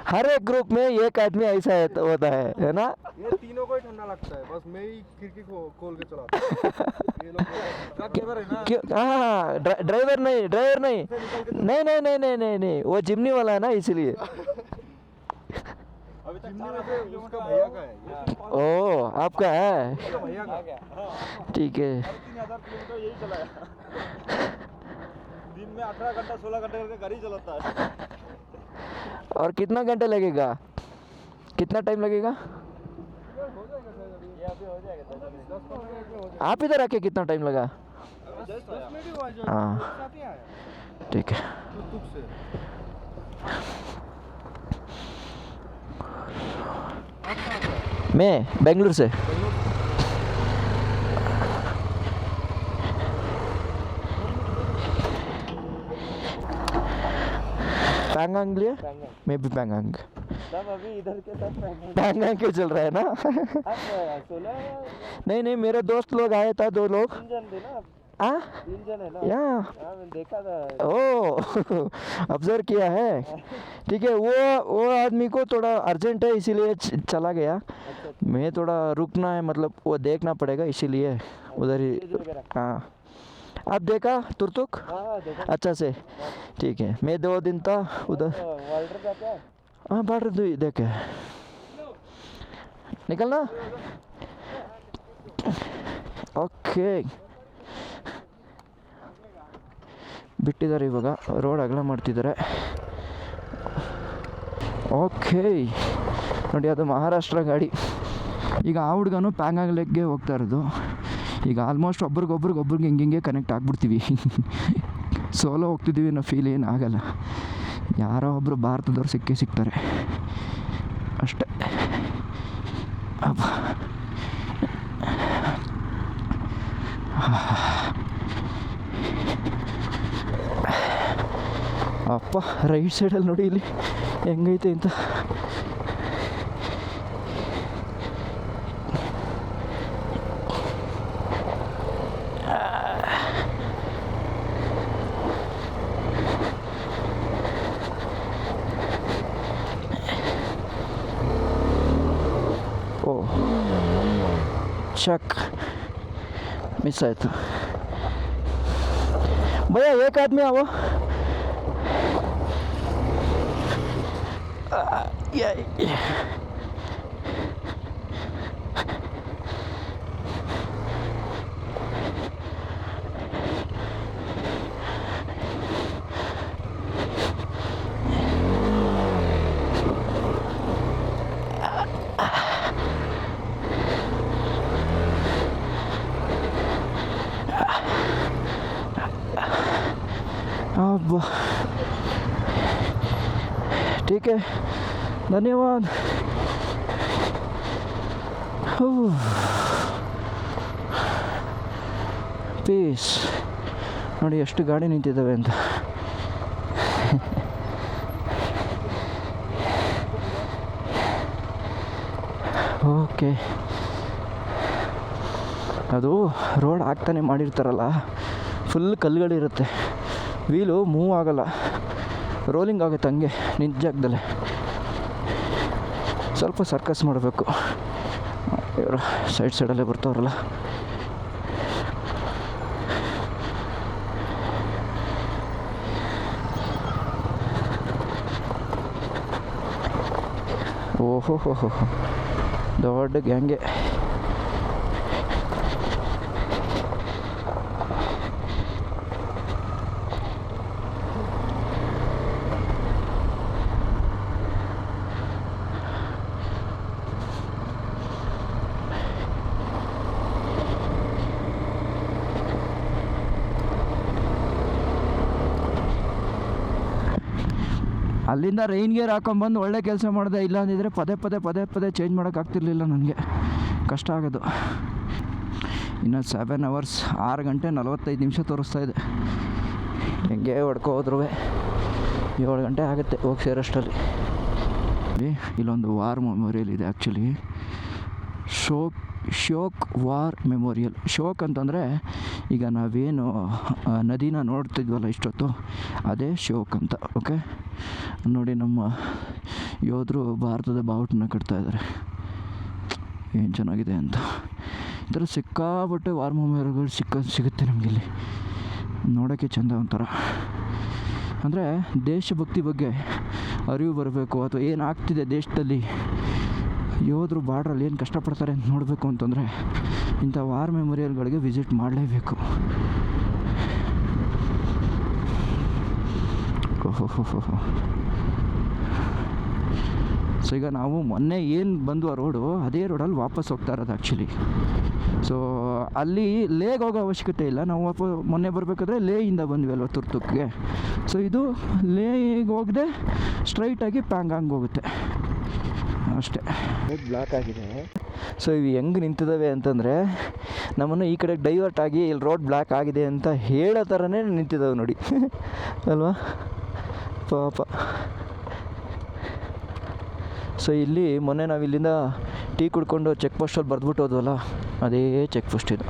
हर एक ग्रुप में एक आदमी ऐसा होता है ना? ये तीनों को ही ठंडा लगता है, बस मैं ही खिड़की खोल के चलाता हूँ। ये लोग ड्राइवर है ना? क्यों? हाँ, ड्राइवर नहीं, वो जिम्नी वाला है ना, इसलिए। अभी तक उसका भैया का है। ओ, आपका है? उसका भैया का। ठीक है। 3000 किलोमीटर यही चलाया। दिन में 18 घंटा 16 घंटे करके गाड़ी चलाता है। और कितना घंटे लगेगा? कितना टाइम लगेगा? ये अभी हो जाएगा 10 मिनट में हो जाएगा। आप इधर आके कितना टाइम लगा? 10 मिनट ही हुआ जो हाँ। साथ ही आया। ठीक है। टुक से मैं बेंगलुरु से। पैंगांग लिया? मैं भी पैंगांग। सब अभी इधर के सब पैंगांग क्यों चल रहा है ना? आप 16 नहीं, मेरे दोस्त लोग आए था, 2 लोग। जन थे ना। हाँ 3 जन है ना। यहाँ हाँ मैंने देखा था। ओ ऑब्जर्व किया है। ठीक है, वो आदमी को थोड़ा अर्जेंट है इसीलिए चला गया। अच्छा मैं थोड़ा रुकना है, मतलब वो देखना पड़ेगा इसीलिए उधर ही। चीज़ वगैरह। हाँ, आप देखा तुर्तुक हाँ देखा। अच्छा से? ठीक है, मैं 2 दिन था उधर। वाल्टर का क्या? हाँ बार्डर देखे निकलना। ಓಕೆ, ಬಿಟ್ಟಿದ್ದಾರೆ ಇವಾಗ, ರೋಡ್ ಅಗಲ ಮಾಡ್ತಿದ್ದಾರೆ. ಓಕೆ ನೋಡಿ, ಅದು ಮಹಾರಾಷ್ಟ್ರ ಗಾಡಿ. ಈಗ ಆ ಹುಡುಗನು ಪ್ಯಾಂಗಾಂಗ್ ಲೇಕ್ಗೆ ಹೋಗ್ತಾ ಇರೋದು. ಈಗ ಆಲ್ಮೋಸ್ಟ್ ಒಬ್ರಿಗೆ ಹಿಂಗೆ ಕನೆಕ್ಟ್ ಆಗ್ಬಿಡ್ತೀವಿ. ಸೋಲೋ ಹೋಗ್ತಿದ್ದೀವಿ ಅನ್ನೋ ಫೀಲ್ ಏನು ಆಗಲ್ಲ. ಯಾರೋ ಒಬ್ಬರು ಭಾರತದವ್ರು ಸಿಗ್ತಾರೆ ಅಷ್ಟೇ. ಅಪ್ಪ ರೈಟ್ ಸೈಡಲ್ಲಿ ನೋಡಿ ಇಲ್ಲಿ ಹೆಂಗೈತೆ ಅಂತ. ಓ ಚಕ್ ಮಿಸ್ ಆಯಿತು. ಭಯ್ಯ ಏಕ್ ಆದ್ಮಿ ಅವೋ. अब ठीक है, धन्यवाद. ಪೀಸ್. ನೋಡಿ ಎಷ್ಟು ಗಾಡಿ ನಿಂತಿದ್ದಾವೆ ಅಂತ. ಓಕೆ, ಅದು ರೋಡ್ ಆಗ್ತಾನೆ ಮಾಡಿರ್ತಾರಲ್ಲ, ಫುಲ್ ಕಲ್ಲುಗಳಿರುತ್ತೆ, ವೀಲು ಮೂವ್ ಆಗಲ್ಲ, ರೋಲಿಂಗ್ ಆಗುತ್ತೆ ಹಂಗೆ ನಿಂತ ಜಾಗದಲ್ಲೇ. ಸ್ವಲ್ಪ ಸರ್ಕಸ್ ಮಾಡಬೇಕು. ಇವರು ಸೈಡಲ್ಲೇ ಬರ್ತಾವ್ರಲ್ಲ. ಓಹೋ ಹೋ ಹೋ, ದೊಡ್ಡ ಗ್ಯಾಂಗೆ. ಅಲ್ಲಿಂದ ರೈನ್ ಗೇರ್ ಹಾಕೊಂಬಂದು ಒಳ್ಳೆ ಕೆಲಸ ಮಾಡಿದೆ. ಇಲ್ಲ ಅಂದಿದ್ರೆ ಪದೇ ಚೇಂಜ್ ಮಾಡೋಕ್ಕಾಗ್ತಿರ್ಲಿಲ್ಲ, ನನಗೆ ಕಷ್ಟ ಆಗೋದು. ಇನ್ನು 7 hours 6 ಗಂಟೆ 45 ನಿಮಿಷ ತೋರಿಸ್ತಾ ಇದೆ. ಹೆಂಗೆ ಹೊಡ್ಕೊ ಹೋದ್ರೂ 7 ಗಂಟೆ ಆಗುತ್ತೆ ಹೋಗಿ ಸೇರೋಷ್ಟರಲ್ಲಿ. ಇಲ್ಲೊಂದು ವಾರ್ ಮೆಮೋರಿಯಲ್ ಇದೆ ಆ್ಯಕ್ಚುಲಿ, ಶೋಕ್ ವಾರ್ ಮೆಮೋರಿಯಲ್. ಶೋಕ್ ಅಂತಂದರೆ ಈಗ ನಾವೇನು ನದಿನ ನೋಡ್ತಿದ್ವಲ್ಲ ಇಷ್ಟೊತ್ತು, ಅದೇ ಶೋಕ್ ಅಂತ. ಓಕೆ ನೋಡಿ, ನಮ್ಮ ಯೋಧರು ಭಾರತದ ಬಾವುಟನ ಕಟ್ತಾ ಇದ್ದಾರೆ. ಏನು ಚೆನ್ನಾಗಿದೆ ಅಂತ. ಈ ಥರ ಸಿಕ್ಕಾಪಟ್ಟೆ ವಾರ್ ಮೆಮೋರಿಯಲ್ಗಳು ಸಿಗುತ್ತೆ ನಮಗಿಲ್ಲಿ, ನೋಡೋಕ್ಕೆ ಚೆಂದ ಒಂಥರ. ಅಂದರೆ ದೇಶಭಕ್ತಿ ಬಗ್ಗೆ ಅರಿವು ಬರಬೇಕು, ಅಥವಾ ಏನಾಗ್ತಿದೆ ದೇಶದಲ್ಲಿ, ಯೋಧರು ಬಾರ್ಡ್ರಲ್ಲಿ ಏನು ಕಷ್ಟಪಡ್ತಾರೆ ಅಂತ ನೋಡಬೇಕು ಅಂತಂದರೆ ಇಂಥ ವಾರ್ ಮೆಮೋರಿಯಲ್ಗಳಿಗೆ ವಿಸಿಟ್ ಮಾಡಲೇಬೇಕು. ಓಹೋ. ಸೊ ಈಗ ನಾವು ಮೊನ್ನೆ ಏನು ಬಂದು ಆ ರೋಡು, ಅದೇ ರೋಡಲ್ಲಿ ವಾಪಸ್ ಹೋಗ್ತಾ ಇರೋದು ಆ್ಯಕ್ಚುಲಿ. ಸೊ ಅಲ್ಲಿ ಲೇಗೆ ಹೋಗೋ ಅವಶ್ಯಕತೆ ಇಲ್ಲ. ನಾವು ಮೊನ್ನೆ ಬರಬೇಕಾದ್ರೆ ಲೇಯಿಂದ ಬಂದ್ವಿ ಅಲ್ವ ತುರ್ತುಕ್ಗೆ. ಸೊ ಇದು ಲೇಗೆ ಹೋಗದೆ ಸ್ಟ್ರೈಟಾಗಿ ಪ್ಯಾಂಗಾಂಗ್ ಹೋಗುತ್ತೆ ಅಷ್ಟೇ. ಬ್ಲಾಕ್ ಆಗಿದೆ. ಸೊ ಇವು ಹೆಂಗೆ ನಿಂತಿದ್ದಾವೆ ಅಂತಂದರೆ, ನಮ್ಮನ್ನು ಈ ಕಡೆ ಡೈವರ್ಟ್ ಆಗಿ ಇಲ್ಲಿ ರೋಡ್ ಬ್ಲಾಕ್ ಆಗಿದೆ ಅಂತ ಹೇಳೋ ಥರನೇ ನಿಂತಿದ್ದಾವೆ ನೋಡಿ ಅಲ್ವಾ ಪಾಪ. ಸೊ ಇಲ್ಲಿ ಮೊನ್ನೆ ನಾವು ಇಲ್ಲಿಂದ ಟೀ ಕುಡ್ಕೊಂಡು ಚೆಕ್ ಪೋಸ್ಟಲ್ಲಿ ಬರೆದ್ಬಿಟ್ಟು ಹೋದ್ವಲ್ಲ, ಅದೇ ಚೆಕ್ ಪೋಸ್ಟ್ ಇದು.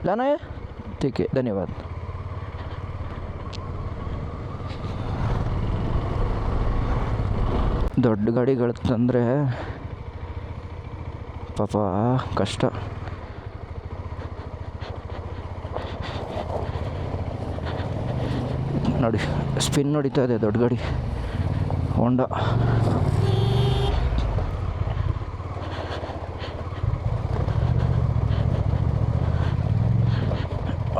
लाना है ठीक है धन्यवाद ದೊಡ್ಡ ಗಾಡಿಗಳು ತಂದರೆ ಪಾಪ ಕಷ್ಟ ನೋಡಿ ಸ್ಪಿನ್ ಹೊಡಿತಾ ಇದೆ ದೊಡ್ಡ ಗಾಡಿ ಹೋಂಡಾ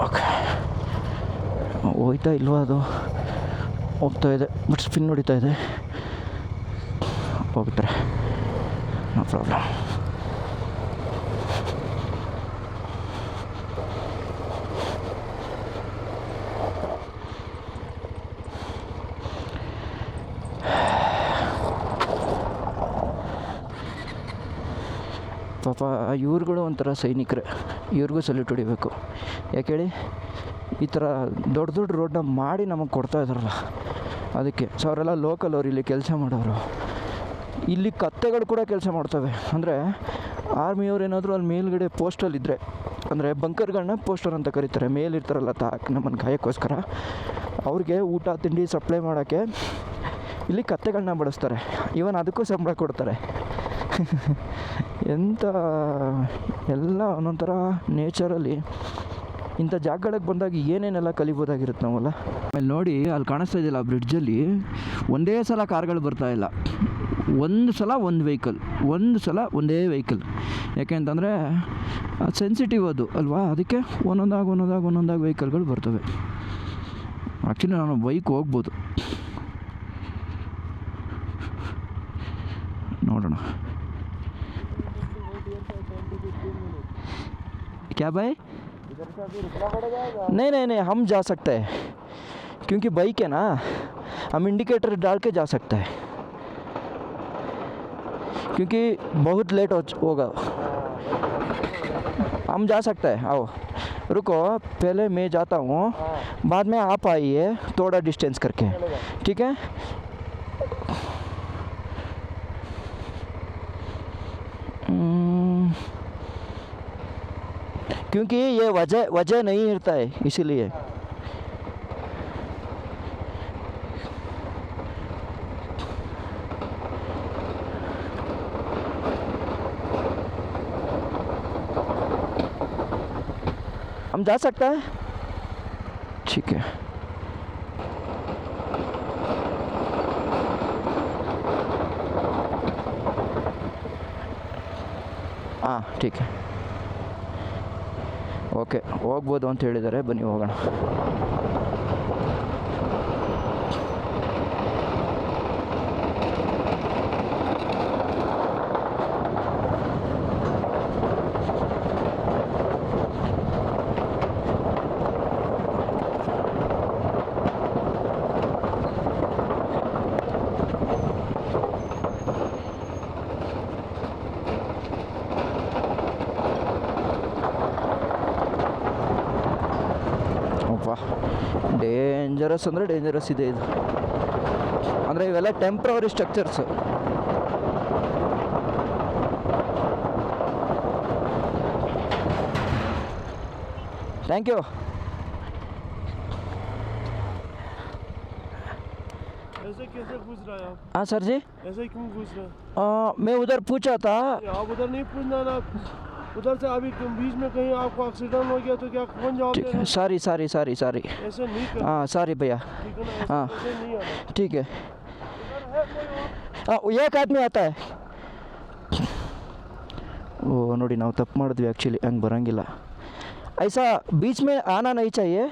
ಓಕೆ ಹೋಯ್ತಾ ಇಲ್ವಾ ಅದು ಹೋಗ್ತಾ ಇದೆ ಬಟ್ ಸ್ಪಿನ್ ಹೊಡಿತಾ ಇದೆ ಹೋಗ್ತಾರೆ ನೋ ಪ್ರಾಬ್ಲಮ್ ಪಾಪ ಇವ್ರುಗಳು ಒಂಥರ ಸೈನಿಕರೇ ಇವ್ರಿಗೂ ಸಲ್ಯೂಟ್ ಹೊಡಿಬೇಕು ಯಾಕೆ ಹೇಳಿ ಈ ಥರ ದೊಡ್ಡ ದೊಡ್ಡ ರೋಡನ್ನ ಮಾಡಿ ನಮಗೆ ಕೊಡ್ತಾ ಇದ್ದಾರಲ್ಲ ಅದಕ್ಕೆ ಸೊ ಅವರೆಲ್ಲ ಲೋಕಲ್ ಅವ್ರು ಇಲ್ಲಿ ಕೆಲಸ ಮಾಡೋರು ಇಲ್ಲಿ ಕತ್ತೆಗಳು ಕೂಡ ಕೆಲಸ ಮಾಡ್ತವೆ ಅಂದರೆ ಆರ್ಮಿಯವ್ರು ಏನಾದರೂ ಅಲ್ಲಿ ಮೇಲ್ಗಡೆ ಪೋಸ್ಟಲ್ಲಿದ್ದರೆ ಅಂದರೆ ಬಂಕರ್ಗಳನ್ನ ಪೋಸ್ಟರ್ ಅಂತ ಕರೀತಾರೆ ಮೇಲಿರ್ತಾರಲ್ಲ ನಮ್ಮನ್ನು ಕಾಯೋಕ್ಕೋಸ್ಕರ ಅವ್ರಿಗೆ ಊಟ ತಿಂಡಿ ಸಪ್ಲೈ ಮಾಡೋಕ್ಕೆ ಇಲ್ಲಿ ಕತ್ತೆಗಳನ್ನ ಬಳಸ್ತಾರೆ ಈವನ್ ಅದಕ್ಕೂ ಸಂಬಳ ಕೊಡ್ತಾರೆ ಎಂಥ ಎಲ್ಲ ಒಂದೊಂಥರ ನೇಚರಲ್ಲಿ ಇಂಥ ಜಾಗಗಳಿಗೆ ಬಂದಾಗ ಏನೇನೆಲ್ಲ ಕಲಿಬೋದಾಗಿರುತ್ತೆ ನಾವಲ್ಲ ಆಮೇಲೆ ನೋಡಿ ಅಲ್ಲಿ ಕಾಣಿಸ್ತಾ ಇದೆಯಲ್ಲ ಆ ಬ್ರಿಡ್ಜಲ್ಲಿ ಒಂದೇ ಸಲ ಕಾರ್ಗಳು ಬರ್ತಾಯಿಲ್ಲ ಒಂದು ಸಲ ಒಂದು ವೆಹಿಕಲ್ ಒಂದು ಸಲ ಒಂದೇ ವೆಹಿಕಲ್ ಯಾಕೆ ಅಂತಂದರೆ ಅದು ಸೆನ್ಸಿಟಿವ್ ಅದು ಅಲ್ವಾ ಅದಕ್ಕೆ ಒಂದೊಂದಾಗಿ ವೆಹಿಕಲ್ಗಳು ಬರ್ತವೆ ಆ್ಯಕ್ಚುಲಿ ನಾನು ಬೈಕ್ ಹೋಗ್ಬೋದು ನೋಡೋಣ क्या भाई इधर से अभी रुकना पड़ेगा या नहीं हम जा सकते हैं क्योंकि बाइक है ना हम इंडिकेटर डाल के जा सकते हैं क्योंकि बहुत लेट होगा हम जा सकते हैं आओ रुको पहले मैं जाता हूँ बाद में आप आइए थोड़ा डिस्टेंस करके ठीक है क्योंकि ये वजह नहीं रहता है इसीलिए हम जा सकते हैं ठीक है हाँ ठीक है ಓಕೆ ಹೋಗ್ಬೋದು ಅಂತ ಹೇಳಿದ್ದಾರೆ ಬನ್ನಿ ಹೋಗೋಣ ಡೇಂಜರಸ್ ಅಂದರೆ ಡೇಂಜರಸ್ ಇದೆ ಇದು ಅಂದರೆ ಇವೆಲ್ಲ ಟೆಂಪ್ರವರಿ ಸ್ಟ್ರಕ್ಚರ್ಸು ಥ್ಯಾಂಕ್ ಯು ऐसे कैसे घुस रहा है आप हाँ सर जी ऐसे क्यों घुस रहा है मैं उधर पूछा था आप उधर नहीं पूछना ना उधर से अभी बीच में कहीं आपको एक्सीडेंट हो गया तो क्या कौन जवाब देगा सारी ऐसे नहीं कर हाँ सारी भैया ठीक है ना हाँ ऐसे नहीं आना ठीक है इधर है कोई और एक आदमी आता है ಓ ನೋಡಿ ನಾವು ತಪ್ಪು ಮಾಡಿದ್ವಿ ಆ್ಯಕ್ಚುಲಿ ಹಂಗೆ ಬರೋಂಗಿಲ್ಲ ऐसा बीच में आना नहीं चाहिए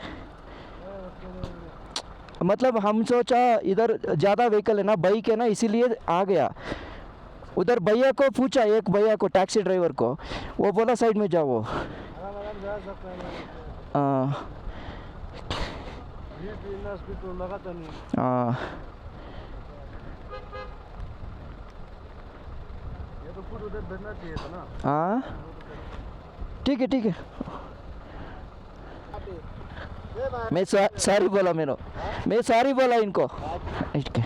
मतलब हम सोचा इधर ज़्यादा व्हीकल है ना बाइक है ना इसीलिए आ गया उधर भैया को पूछा एक भैया को टैक्सी ड्राइवर को वो बोला साइड में जाओ जा सकता है हाँ हॉस्पिटल लगाता नहीं हाँ ये तो खुद उधर बैठना चाहिए था ना हाँ ठीक है मैं सारी बोला मैं सारी बोला इनको ठीक है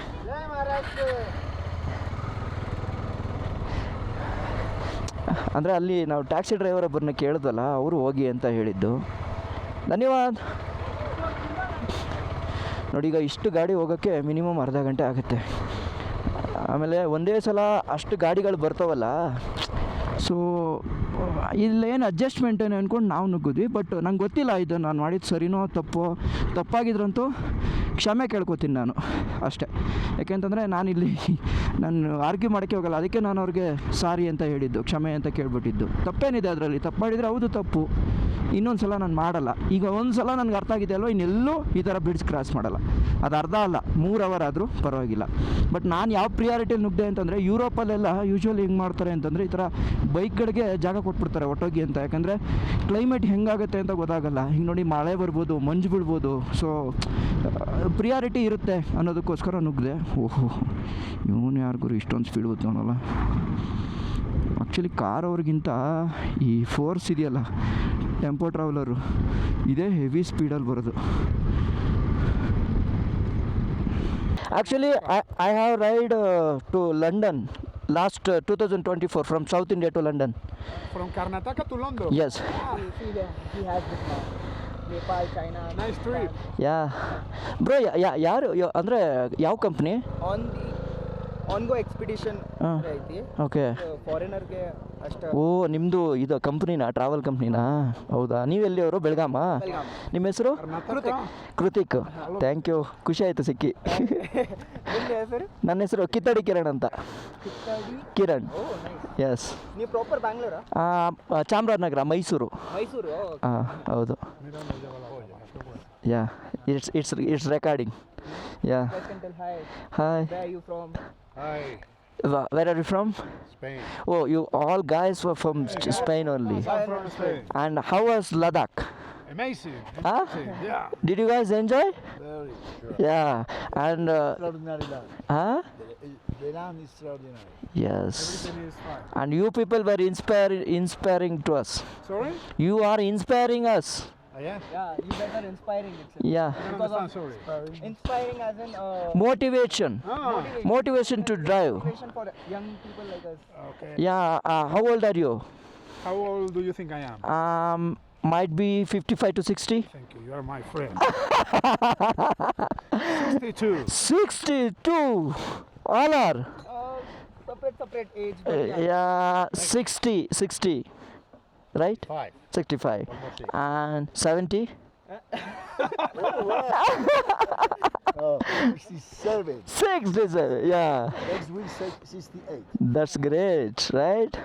ಅಂದರೆ ಅಲ್ಲಿ ನಾವು ಟ್ಯಾಕ್ಸಿ ಡ್ರೈವರ್ ಒಬ್ಬರನ್ನ ಕೇಳಿದ್ವಲ್ಲ, ಅವರು ಹೋಗಿ ಅಂತ ಹೇಳಿದ್ದು. ಧನ್ಯವಾದ. ನೋಡಿ, ಈಗ ಇಷ್ಟು ಗಾಡಿ ಹೋಗೋಕ್ಕೆ ಮಿನಿಮಮ್ ಅರ್ಧ ಗಂಟೆ ಆಗುತ್ತೆ. ಆಮೇಲೆ ಒಂದೇ ಸಲ ಅಷ್ಟು ಗಾಡಿಗಳು ಬರ್ತಾವಲ್ಲ, ಸೊ ಇಲ್ಲೇನು ಅಡ್ಜಸ್ಟ್ಮೆಂಟೇನು ಅಂದ್ಕೊಂಡು ನಾವು ನುಗ್ಗಿದ್ವಿ. ಬಟ್ ನಂಗೆ ಗೊತ್ತಿಲ್ಲ ಇದು ನಾನು ಮಾಡಿದ್ದು ಸರಿನೋ ತಪ್ಪಾಗಿದ್ರಂತೂ ಕ್ಷಮೆ ಕೇಳ್ಕೊತೀನಿ ನಾನು ಅಷ್ಟೇ. ಯಾಕೆಂತಂದರೆ ನಾನು ಆರ್ಗ್ಯೂ ಮಾಡೋಕ್ಕೆ ಹೋಗಲ್ಲ. ಅದಕ್ಕೆ ನಾನು ಅವ್ರಿಗೆ ಸಾರಿ ಅಂತ ಹೇಳಿದ್ದು, ಕ್ಷಮೆ ಅಂತ ಕೇಳ್ಬಿಟ್ಟಿದ್ದು. ತಪ್ಪೇನಿದೆ ಅದರಲ್ಲಿ? ತಪ್ಪು ಮಾಡಿದರೆ ಹೌದು ತಪ್ಪು, ಇನ್ನೊಂದು ಸಲ ನಾನು ಮಾಡಲ್ಲ. ಈಗ ಒಂದು ಸಲ ನನಗೆ ಅರ್ಥ ಆಗಿದೆ ಅಲ್ವ, ಇನ್ನೆಲ್ಲೂ ಈ ಥರ ಬ್ರಿಡ್ಜ್ ಕ್ರಾಸ್ ಮಾಡಲ್ಲ. ಅದು ಅರ್ಧ ಅಲ್ಲ 3 ಅವರ್ ಆದರೂ ಪರವಾಗಿಲ್ಲ. ಬಟ್ ನಾನು ಯಾವ ಪ್ರಿಯಾರಿಟಿಯಲ್ಲಿ ನುಗ್ಗಿದೆ ಅಂತಂದರೆ, ಯುರೋಪಲ್ಲೆಲ್ಲ ಯೂಶ್ವಲಿ ಹೆಂಗೆ ಮಾಡ್ತಾರೆ ಅಂತಂದರೆ, ಈ ಥರ ಬೈಕ್ಗಳಿಗೆ ಜಾಗ ಕೊಟ್ಬಿಡ್ತಾರೆ ಒಟ್ಟೋಗಿ ಅಂತ. ಯಾಕಂದರೆ ಕ್ಲೈಮೇಟ್ ಹೆಂಗಾಗುತ್ತೆ ಅಂತ ಗೊತ್ತಾಗಲ್ಲ. ಹಿಂಗೆ ನೋಡಿ, ಮಳೆ ಬರ್ಬೋದು, ಮಂಜು ಬೀಳ್ಬೋದು. ಸೊ ಪ್ರಿಯಾರಿಟಿ ಇರುತ್ತೆ ಅನ್ನೋದಕ್ಕೋಸ್ಕರ ನುಗ್ಗಿದೆ. ಓಹೋ, ಇವನು ಯಾರಿಗೂ ಇಷ್ಟೊಂದು ಸ್ಪೀಡ್ ಗೊತ್ತವನಲ್ಲ. ಆ್ಯಕ್ಚುಲಿ ಕಾರ್ ಅವ್ರಿಗಿಂತ ಈ ಫೋರ್ಸ್ ಇದೆಯಲ್ಲ, ಟೆಂಪೋ ಟ್ರಾವೆಲರು, ಇದೇ ಹೆವಿ ಸ್ಪೀಡಲ್ಲಿ ಬರೋದು. Actually I have ride to London last 2024 from South India to London. From Karnataka to London? Yes. He has this now. Nepal, China. Nice trip. Yeah bro, ಯಾರು ಅಂದರೆ ಯಾವ company? ಆನ್ಗೋ expedition ಐತಿ. Okay. ಫಾರಿನರ್ಗೆ ಅಷ್ಟೇ. ಓ, ನಿಮ್ಮದು ಇದು ಕಂಪ್ನಿನಾ, travel ಕಂಪ್ನಿನಾ? ಹೌದಾ? ನೀವೆಲ್ಲಿ ಅವರು? ಬೆಳಗಾಮ? ನಿಮ್ಮ ಹೆಸರು? ಕೃತಿಕ್. ಥ್ಯಾಂಕ್ ಯು, ಖುಷಿ ಆಯಿತು ಸಿಕ್ಕಿ. ನಿಮ್ಮ ಹೆಸರು? ನನ್ನ ಹೆಸರು ಕಿತ್ತಡಿ ಕಿರಣ್ ಅಂತ. ಕಿರಣ್. ಎಸ್. ನೀವು ಪ್ರಾಪರ್ ಬ್ಯಾಂಗ್ಳೂರಾ? ಚಾಮರಾಜನಗರ, ಮೈಸೂರು. ಹಾಂ, ಹೌದು. Yeah, it's recording. Yeah. Hi. Where are you from? Hi. Where are you from? Spain. Oh, you all guys were from Spain only. I'm from Spain. And how was Ladakh? Amazing. Huh? Yeah. Did you guys enjoy? Very sure. Yeah. And Extraordinary land. huh? The land is extraordinary. Yes. Everything is fine. And you people were inspiring to us. Sorry? You are inspiring us. I am. Yeah, you guys are inspiring itself. Yeah. I don't understand, sorry. Inspiring as in Motivation. Motivation to drive. motivation for young people like us. Okay. Yeah. How old are you? How old do you think I am? Might be 55 to 60. Thank you. You are my friend. 62. 62. All are. Separate age. Yeah, 60. Right? 5. 65. Almost 6. And 70. Oh, 67. 67. Yeah. Next week, 68. That's great, right?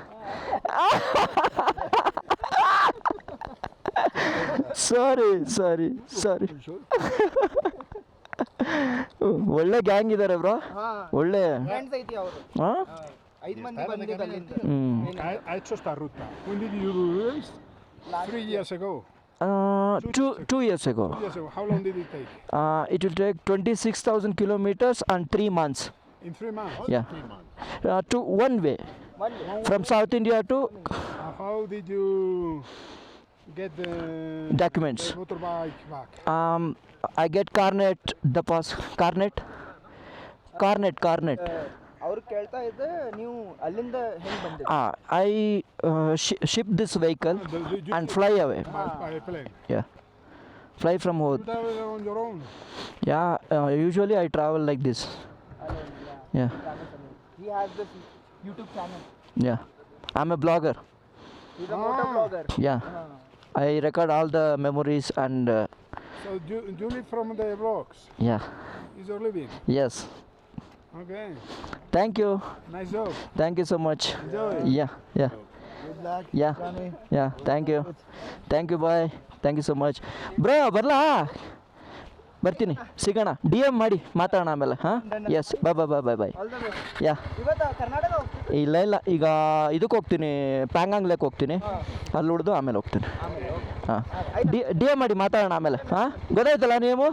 Sorry. ಒಳ್ಳೆ gang ಇದ್ದಾರೆ bro. ಒಳ್ಳೆ friends ಐತಿ ಅವರು. ಹಾಂ. 5 ಮಂದಿ ಬಂದಿದ್ದು ಅಲ್ಲಿಂದ. I chose esta ruta. When did you do this? 3 years ago. 2 years ago. 2 years ago. How long did it take? It will take 26,000 kilometers and 3 months. In 3 months? Yeah. To one way. From South India to How did you get the documents. the motorbike back? I get Carnet, the pass. Carnet. ಅವ್ರು ಕೇಳ್ತಾ ಇದ್ದೆ ನೀವು ಅಲ್ಲಿಂದ ಹೆಂಗ್ ಬಂದಿರಿ? I ship this vehicle You and fly away. by plane. Yeah. Fly from You home. travel on your own. Yeah. Usually I travel like this. Yeah. He has this YouTube channel. Yeah. I'm a blogger. He's a motor blogger. Yeah. I record all the memories and So you live from the vlogs? yeah. Is your living? Yes. Okay. Thank you. Nice job. Thank you so much. Enjoy. Yeah. Good luck, Yeah. Johnny. Yeah. Thank you. Bye. Thank you so much. Bro, ಬರ್ಲಾ? ಬರ್ತೀನಿ, ಸಿಗೋಣ. DM ಮಾಡಿ ಮಾತಾಡೋಣ ಆಮೇಲೆ. ಹಾಂ. Yes. Bye. All the best. Yeah. ಇವತ್ತು ಕರ್ನಾಟಕ ಹೋಗ್ತೀವಿ. ಇಲ್ಲ ಈಗ ಇದಕ್ಕೆ ಹೋಗ್ತೀನಿ, ಪ್ಯಾಂಗಾಂಗ್ ಲೇಕ್ ಹೋಗ್ತೀನಿ. ಅಲ್ಲಿ ಉಳಿದು ಆಮೇಲೆ ಹೋಗ್ತೀನಿ. ಹಾಂ. DM ಮಾಡಿ ಮಾತಾಡೋಣ ಆಮೇಲೆ. ಹಾಂ, ಗೊತ್ತಾಯ್ತಲ್ಲ ನೀವು?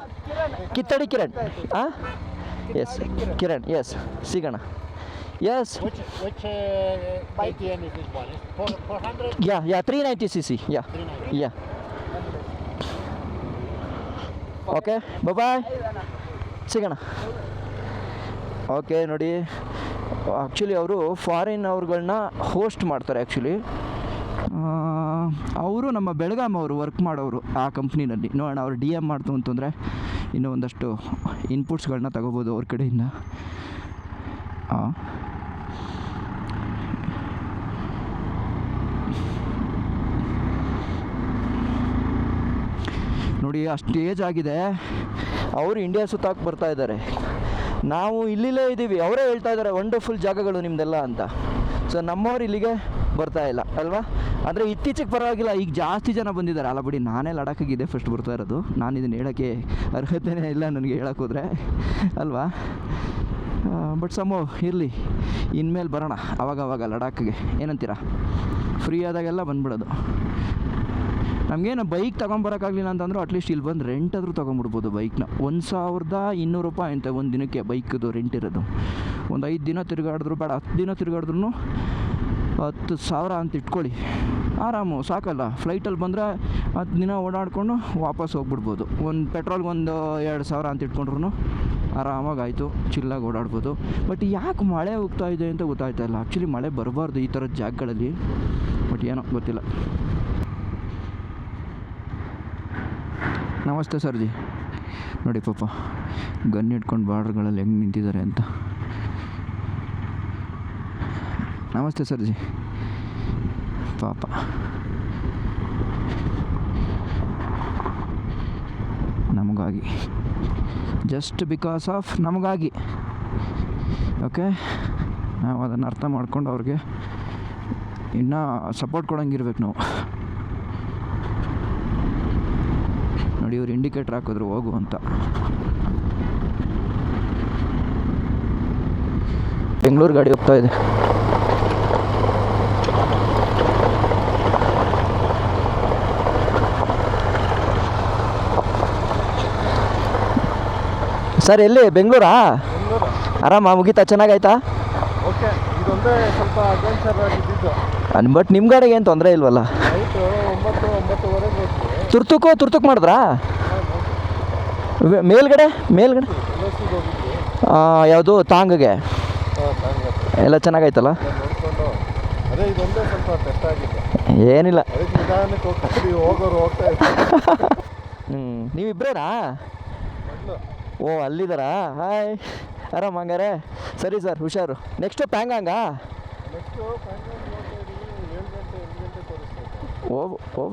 ಕಿತ್ತಡಿ ಕಿರಣ್. ಹಾಂ. ಎಸ್, ಕಿರಣ್. ಎಸ್, ಸಿಗೋಣ. Yes. Which KTM is this one? Is 400? Yeah 390cc. Yeah. Okay, bye. ಸಿಗೋಣ. ಓಕೆ, ನೋಡಿ, ಆ್ಯಕ್ಚುಲಿ ಅವರು ಫಾರಿನ್ ಅವ್ರುಗಳನ್ನ ಹೋಸ್ಟ್ ಮಾಡ್ತಾರೆ ಆ್ಯಕ್ಚುಲಿ. ಅವರು ನಮ್ಮ ಬೆಳಗಾಂ ಅವರು ವರ್ಕ್ ಮಾಡೋರು ಆ ಕಂಪ್ನಿನಲ್ಲಿ. ನೋಡೋಣ ಅವ್ರು ಡಿ ಎಮ್ ಮಾಡ್ತು ಅಂತಂದರೆ ಇನ್ನೂ ಒಂದಷ್ಟು ಇನ್ಪುಟ್ಸ್ಗಳನ್ನ ತಗೋಬೋದು ಅವ್ರ ಕಡೆಯಿಂದ. ನೋಡಿ ಅಷ್ಟು ಏಜ್ ಆಗಿದೆ, ಅವರು ಇಂಡಿಯಾ ಸುತ್ತಾಕ್ ಬರ್ತಾ ಇದ್ದಾರೆ, ನಾವು ಇಲ್ಲಿಲೇ ಇದ್ದೀವಿ. ಅವರೇ ಹೇಳ್ತಾ ಇದ್ದಾರೆ ವಂಡರ್ಫುಲ್ ಜಾಗಗಳು ನಿಮ್ಮದೆಲ್ಲ ಅಂತ. ಸೊ ನಮ್ಮವ್ರು ಇಲ್ಲಿಗೆ ಬರ್ತಾ ಇಲ್ಲ ಅಲ್ವಾ. ಅಂದರೆ ಇತ್ತೀಚೆಗೆ ಪರವಾಗಿಲ್ಲ, ಈಗ ಜಾಸ್ತಿ ಜನ ಬಂದಿದ್ದಾರೆ. ಅಲ್ಲ ಬಿಡಿ, ನಾನೇ ಲಡಾಖಿಗಿದೆ ಫಸ್ಟ್ ಬರ್ತಾ ಇರೋದು. ನಾನು ಇದನ್ನು ಹೇಳೋಕ್ಕೆ ಅರ್ಹತೆಯೇ ಇಲ್ಲ ನನಗೆ ಹೇಳೋಕ್ಕೋದ್ರೆ ಅಲ್ವಾ. ಬಟ್ ಸಮೋ ಇರಲಿ, ಇನ್ಮೇಲೆ ಬರೋಣ ಅವಾಗವಾಗ ಲಡಾಖ್ಗೆ, ಏನಂತೀರಾ? ಫ್ರೀ ಆದಾಗೆಲ್ಲ ಬಂದ್ಬಿಡೋದು. ನಮಗೇನು ಬೈಕ್ ತೊಗೊಂಬರೋಕ್ಕಾಗಲಿಲ್ಲ ಅಂತಂದ್ರೆ ಅಟ್ಲೀಸ್ಟ್ ಇಲ್ಲಿ ಬಂದು ರೆಂಟ್ ಆದರೂ ತೊಗೊಂಬಿಡ್ಬೋದು ಬೈಕ್ನ. 1200 ರೂಪಾಯಿ ಅಂತೆ ಒಂದು ದಿನಕ್ಕೆ ಬೈಕ್ದು ರೆಂಟ್ ಇರೋದು. ಒಂದು 5 ದಿನ ತಿರುಗಾಡಿದ್ರು ಬೇಡ, 10 ದಿನ ತಿರುಗಾಡಿದ್ರು 10,000 ಅಂತ ಇಟ್ಕೊಳ್ಳಿ, ಆರಾಮು ಸಾಕಲ್ಲ. ಫ್ಲೈಟಲ್ಲಿ ಬಂದರೆ 10 ದಿನ ಓಡಾಡಿಕೊಂಡು ವಾಪಸ್ ಹೋಗ್ಬಿಡ್ಬೋದು. ಒಂದು ಪೆಟ್ರೋಲ್ಗೆ ಒಂದು 2,000 ಅಂತ ಇಟ್ಕೊಂಡ್ರು ಆರಾಮಾಗಿ ಆಯಿತು, ಚಿಲ್ಲಾಗಿ ಓಡಾಡ್ಬೋದು. ಬಟ್ ಯಾಕೆ ಮಳೆ ಹೋಗ್ತಾ ಇದೆ ಅಂತ ಗೊತ್ತಾಯ್ತಾ ಇಲ್ಲ. ಆ್ಯಕ್ಚುಲಿ ಮಳೆ ಬರಬಾರ್ದು ಈ ಥರದ ಜಾಗಗಳಲ್ಲಿ, ಬಟ್ ಏನೋ ಗೊತ್ತಿಲ್ಲ. ನಮಸ್ತೆ ಸರ್ಜಿ. ನೋಡಿ ಪಾಪ ಗನ್ ಇಟ್ಕೊಂಡು ಬಾರ್ಡ್ರ್ಗಳಲ್ಲಿ ಹೆಂಗೆ ನಿಂತಿದ್ದಾರೆ ಅಂತ. ನಮಸ್ತೆ ಸರ್ಜಿ. ಪಾಪ ನಮಗಾಗಿ, ಜಸ್ಟ್ ಬಿಕಾಸ್ ಆಫ್ ನಮಗಾಗಿ. ಓಕೆ, ನಾವು ಅದನ್ನು ಅರ್ಥ ಮಾಡ್ಕೊಂಡು ಅವ್ರಿಗೆ ಇನ್ನೂ ಸಪೋರ್ಟ್ ಕೊಡೋಂಗಿರ್ಬೇಕು ನಾವು. ನೋಡಿ ಇವ್ರು ಇಂಡಿಕೇಟ್ರ್ ಹಾಕಿದ್ರು ಹೋಗು ಅಂತ. ಬೆಂಗಳೂರು ಗಾಡಿ ಹೋಗ್ತಾ ಇದೆ. ಸರ್ ಎಲ್ಲಿ? ಬೆಂಗಳೂರಾ? ಆರಾಮ ಮುಗೀತಾ? ಚೆನ್ನಾಗಾಯ್ತಾ? ಓಕೆ, ಇದೊಂದೇ ಸ್ವಲ್ಪ ಅಡ್ವೆಂಚರ್ ಆಗಿದ್ದು. ಬಟ್ ನಿಮ್ಮ ಗಾಡಿಗೆ ಏನು ತೊಂದರೆ ಇಲ್ವಲ್ಲ? ನೈಟು 9-9:30 ತುರ್ತುಕ್ ಮಾಡಿದ್ರಾ? ಮೇಲ್ಗಡೆ ಯಾವುದು ತಾಂಗ್ಗೆ ಎಲ್ಲ ಚೆನ್ನಾಗಾಯ್ತಲ್ಲ? ನೋಡಿಕೊಂಡು ಅದೇ ಇದೊಂದೇ ಸ್ವಲ್ಪ ಟೆಸ್ಟ್ ಆಗಿದೆ. ಏನಿಲ್ಲ, ಅದಕ್ಕೆ ನಿಧಾನಕ್ಕೆ ಹೋಗ್ತೀವಿ, ಹೋಗೋರು ಹೋಗ್ತಾ ಇರ್ತೀವಿ. ನೀವಿಬ್ರೇನಾ? ಓ ಅಲ್ಲಿದ್ದಾರಾ? ಹಾಯ್, ಆರಾಮ ಹಂಗಾರೆ? ಸರಿ ಸರ್, ಹುಷಾರು. ನೆಕ್ಸ್ಟು ಪ್ಯಾಂಗಾಂಗಾ? ನೆಕ್ಸ್ಟು ಪ್ಯಾಂಗಾಂಗ್ ನೋಡ್ತಾ ಇದ್ದೀವಿ. 7 ಗಂಟೆ 8 ಗಂಟೆ ತೋರಿಸ್ತೈತೆ. ಓ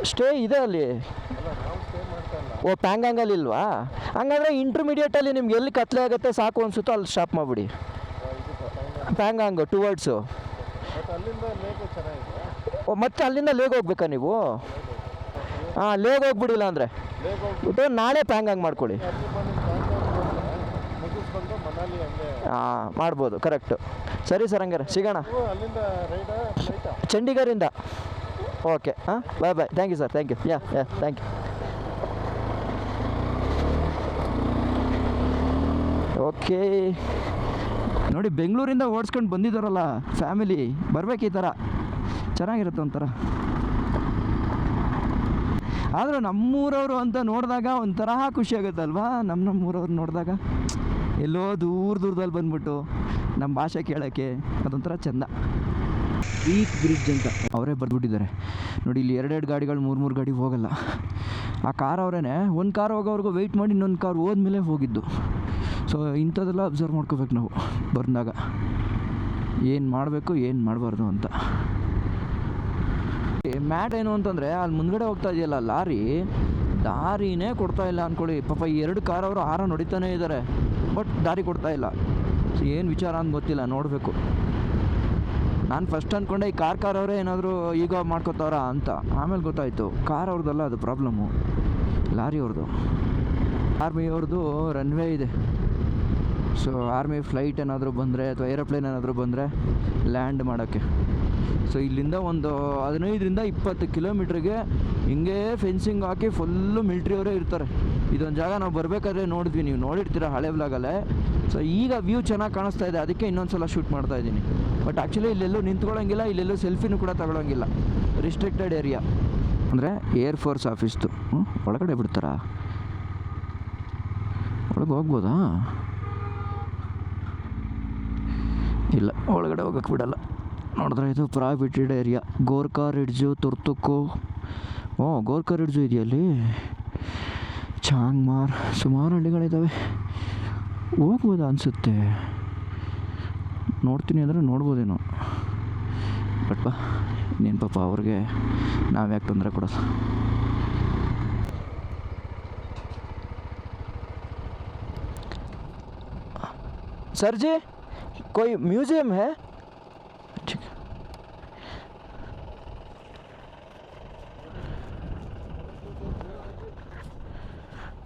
ಸ್ಟೇ ಇದೆ ಅಲ್ಲಿ? ಅಲ್ಲ, ನಾವು ಸ್ಟೇ ಮಾಡ್ತಾ ಇಲ್ಲ. ಓ ಪ್ಯಾಂಗಾಂಗಲ್ಲಿ ಇಲ್ವಾ? ಹಂಗಾದ್ರೆ ಇಂಟರ್ಮೀಡಿಯೇಟಲ್ಲಿ ನಿಮ್ಗೆ ಎಲ್ಲಿ ಕತ್ಲೆ ಆಗುತ್ತೆ ಸಾಕು ಅನಿಸುತ್ತೋ ಅಲ್ಲಿ ಸ್ಟಾಪ್ ಮಾಡಿಬಿಡಿ. ಪ್ಯಾಂಗಾಂಗು ಟುವರ್ಡ್ಸು. ಬಟ್ ಅಲ್ಲಿಂದ ಲೇಕ್ ಚೆನ್ನಾಗಿದೆ. ಓ ಮತ್ತೆ ಅಲ್ಲಿಂದ ಲೇಗ್ ಹೋಗ್ಬೇಕಾ ನೀವು? ಹಾಂ, ಲೇಗ್ ಹೋಗ್ಬಿಡಿಲ್ಲ ಅಂದರೆ ಲೇಕ್ ಬಿಟ್ಟು ನಾಳೆ ಪ್ಯಾಂಗಾಂಗ್ ಮಾಡ್ಕೊಳ್ಳಿ. ಮುಗಿಸ್ಕೊಂಡು ಮನಾಲಿ ಹಂಗೆ ಮಾಡ್ಬೋದು. ಕರೆಕ್ಟು. ಸರಿ ಸರ್, ಹಂಗಾರೆ ಸಿಗೋಣ. ಅಲ್ಲಿಂದ ರೈಡಾ ಫ್ಲೈಟಾ? ಚಂಡೀಗಢದಿಂದ. ಓಕೆ, ಹಾಂ, bye bye. Thank you sir, thank you. Yeah thank you. Okay, ನೋಡಿ ಬೆಂಗಳೂರಿಂದ ಓಡಿಸ್ಕೊಂಡು ಬಂದಿದ್ದಾರಲ್ಲ ಫ್ಯಾಮಿಲಿ, ಬರ್ಬೇಕು ಈ ಥರ, ಚೆನ್ನಾಗಿರುತ್ತೆ ಒಂಥರ. ಆದರೆ ನಮ್ಮೂರವರು ಅಂತ ನೋಡಿದಾಗ ಒಂಥರ ಖುಷಿ ಆಗುತ್ತಲ್ವಾ? ನಮ್ಮೂರವ್ರು ನೋಡಿದಾಗ ಎಲ್ಲೋ ದೂರದಲ್ಲಿ ಬಂದ್ಬಿಟ್ಟು ನಮ್ಮ ಭಾಷೆ ಕೇಳೋಕ್ಕೆ ಅದೊಂಥರ ಚೆಂದ. ವೀಕ್ ಬ್ರಿಡ್ಜ್ ಅಂತ ಅವರೇ ಬರ್ದುಬಿಟ್ಟಿದ್ದಾರೆ ನೋಡಿ. ಇಲ್ಲಿ 2 ಗಾಡಿಗಳು 3 ಗಾಡಿ ಹೋಗಲ್ಲ. ಆ ಕಾರ್ ಅವರೇ, ಒಂದು ಕಾರ್ ಹೋಗೋವರೆಗೂ ವೆಯ್ಟ್ ಮಾಡಿ ಇನ್ನೊಂದು ಕಾರ್ ಹೋದ್ಮೇಲೆ ಹೋಗಿದ್ದು. ಸೊ ಇಂಥದ್ದೆಲ್ಲ ಅಬ್ಸರ್ವ್ ಮಾಡ್ಕೋಬೇಕು ನಾವು ಬಂದಾಗ, ಏನು ಮಾಡಬೇಕು ಏನು ಮಾಡಬಾರ್ದು ಅಂತ. ಮ್ಯಾಟ್ ಏನು ಅಂತಂದರೆ ಅಲ್ಲಿ ಮುಂದ್ಗಡೆ ಹೋಗ್ತಾ ಇದೆಯಲ್ಲ ಲಾರಿ, ದಾರಿನೇ ಕೊಡ್ತಾ ಇಲ್ಲ ಅಂದ್ಕೊಳ್ಳಿ. ಪಾಪ 2 ಕಾರ್ ಅವರು ಹಾರನ್ ಹೊಡಿತಾನೇ ಇದ್ದಾರೆ, ಬಟ್ ದಾರಿ ಕೊಡ್ತಾ ಇಲ್ಲ. ಏನು ವಿಚಾರ ಅಂತ ಗೊತ್ತಿಲ್ಲ, ನೋಡಬೇಕು. ನಾನು ಫಸ್ಟ್ ಅಂದ್ಕೊಂಡೆ ಈ ಕಾರ್ ಅವರೇ ಏನಾದರೂ ಈಗ ಮಾಡ್ಕೋತಾರ ಅಂತ, ಆಮೇಲೆ ಗೊತ್ತಾಯಿತು ಕಾರ್ ಅವ್ರದ್ದಲ್ಲ ಅದು ಪ್ರಾಬ್ಲಮ್ಮು, ಲಾರಿ ಅವ್ರದ್ದು. ಆರ್ಮಿಯವ್ರದ್ದು ರನ್ವೇ ಇದೆ. ಸೊ ಆರ್ಮಿ ಫ್ಲೈಟ್ ಏನಾದರೂ ಬಂದರೆ ಅಥವಾ ಏರೋಪ್ಲೇನ್ ಏನಾದರೂ ಬಂದರೆ ಲ್ಯಾಂಡ್ ಮಾಡೋಕ್ಕೆ. ಸೊ ಇಲ್ಲಿಂದ ಒಂದು 15-20 ಕಿಲೋಮೀಟ್ರಿಗೆ ಹಿಂಗೆ ಫೆನ್ಸಿಂಗ್ ಹಾಕಿ ಫುಲ್ಲು ಮಿಲ್ಟ್ರಿಯವರೇ ಇರ್ತಾರೆ. ಇದೊಂದು ಜಾಗ ನಾವು ಬರಬೇಕಾದ್ರೆ ನೋಡಿದ್ವಿ, ನೀವು ನೋಡಿರ್ತೀರ ಹಳೆ ವ್ಲಾಗಲ್ಲೇ. ಸೊ ಈಗ ವ್ಯೂ ಚೆನ್ನಾಗಿ ಕಾಣಿಸ್ತಾ ಇದೆ, ಅದಕ್ಕೆ ಇನ್ನೊಂದು ಸಲ ಶೂಟ್ ಮಾಡ್ತಾ ಇದ್ದೀನಿ. ಬಟ್ ಆ್ಯಕ್ಚುಲಿ ಇಲ್ಲೆಲ್ಲೂ ನಿಂತ್ಕೊಳ್ಳೋಂಗಿಲ್ಲ, ಇಲ್ಲೆಲ್ಲೂ ಸೆಲ್ಫಿನೂ ಕೂಡ ತಗೊಳ್ಳೋಂಗಿಲ್ಲ, ರಿಸ್ಟ್ರಿಕ್ಟೆಡ್ ಏರಿಯಾ. ಅಂದರೆ ಏರ್ ಫೋರ್ಸ್ ಆಫೀಸ್ದು. ಒಳಗಡೆ ಬಿಡ್ತಾರಾ? ಒಳಗೆ ಹೋಗ್ಬೋದಾ? ಇಲ್ಲ, ಒಳಗಡೆ ಹೋಗೋಕ್ಕೆ ಬಿಡಲ್ಲ. ನೋಡಿದ್ರೆ ಇದು prohibited area. Gorkha ridge, Turtuk. Gorkha ridge ಇದೆಯಲ್ಲಿ. ಚಾಂಗ್ಮಾರ್, ಸುಮಾರು ಹಳ್ಳಿಗಳಿದ್ದಾವೆ. ಹೋಗ್ಬೋದಾ ಅನಿಸುತ್ತೆ. ನೋಡ್ತೀನಿ ಅಂದರೆ ನೋಡ್ಬೋದೇನೋ. ಬಟ್ ಇನ್ನೇನು ಪಾಪ ಅವ್ರಿಗೆ ನಾವು ಯಾಕೆ ತೊಂದರೆ ಕೊಡೋದು. सर जी कोई म्यूज़ियम है? ठीक।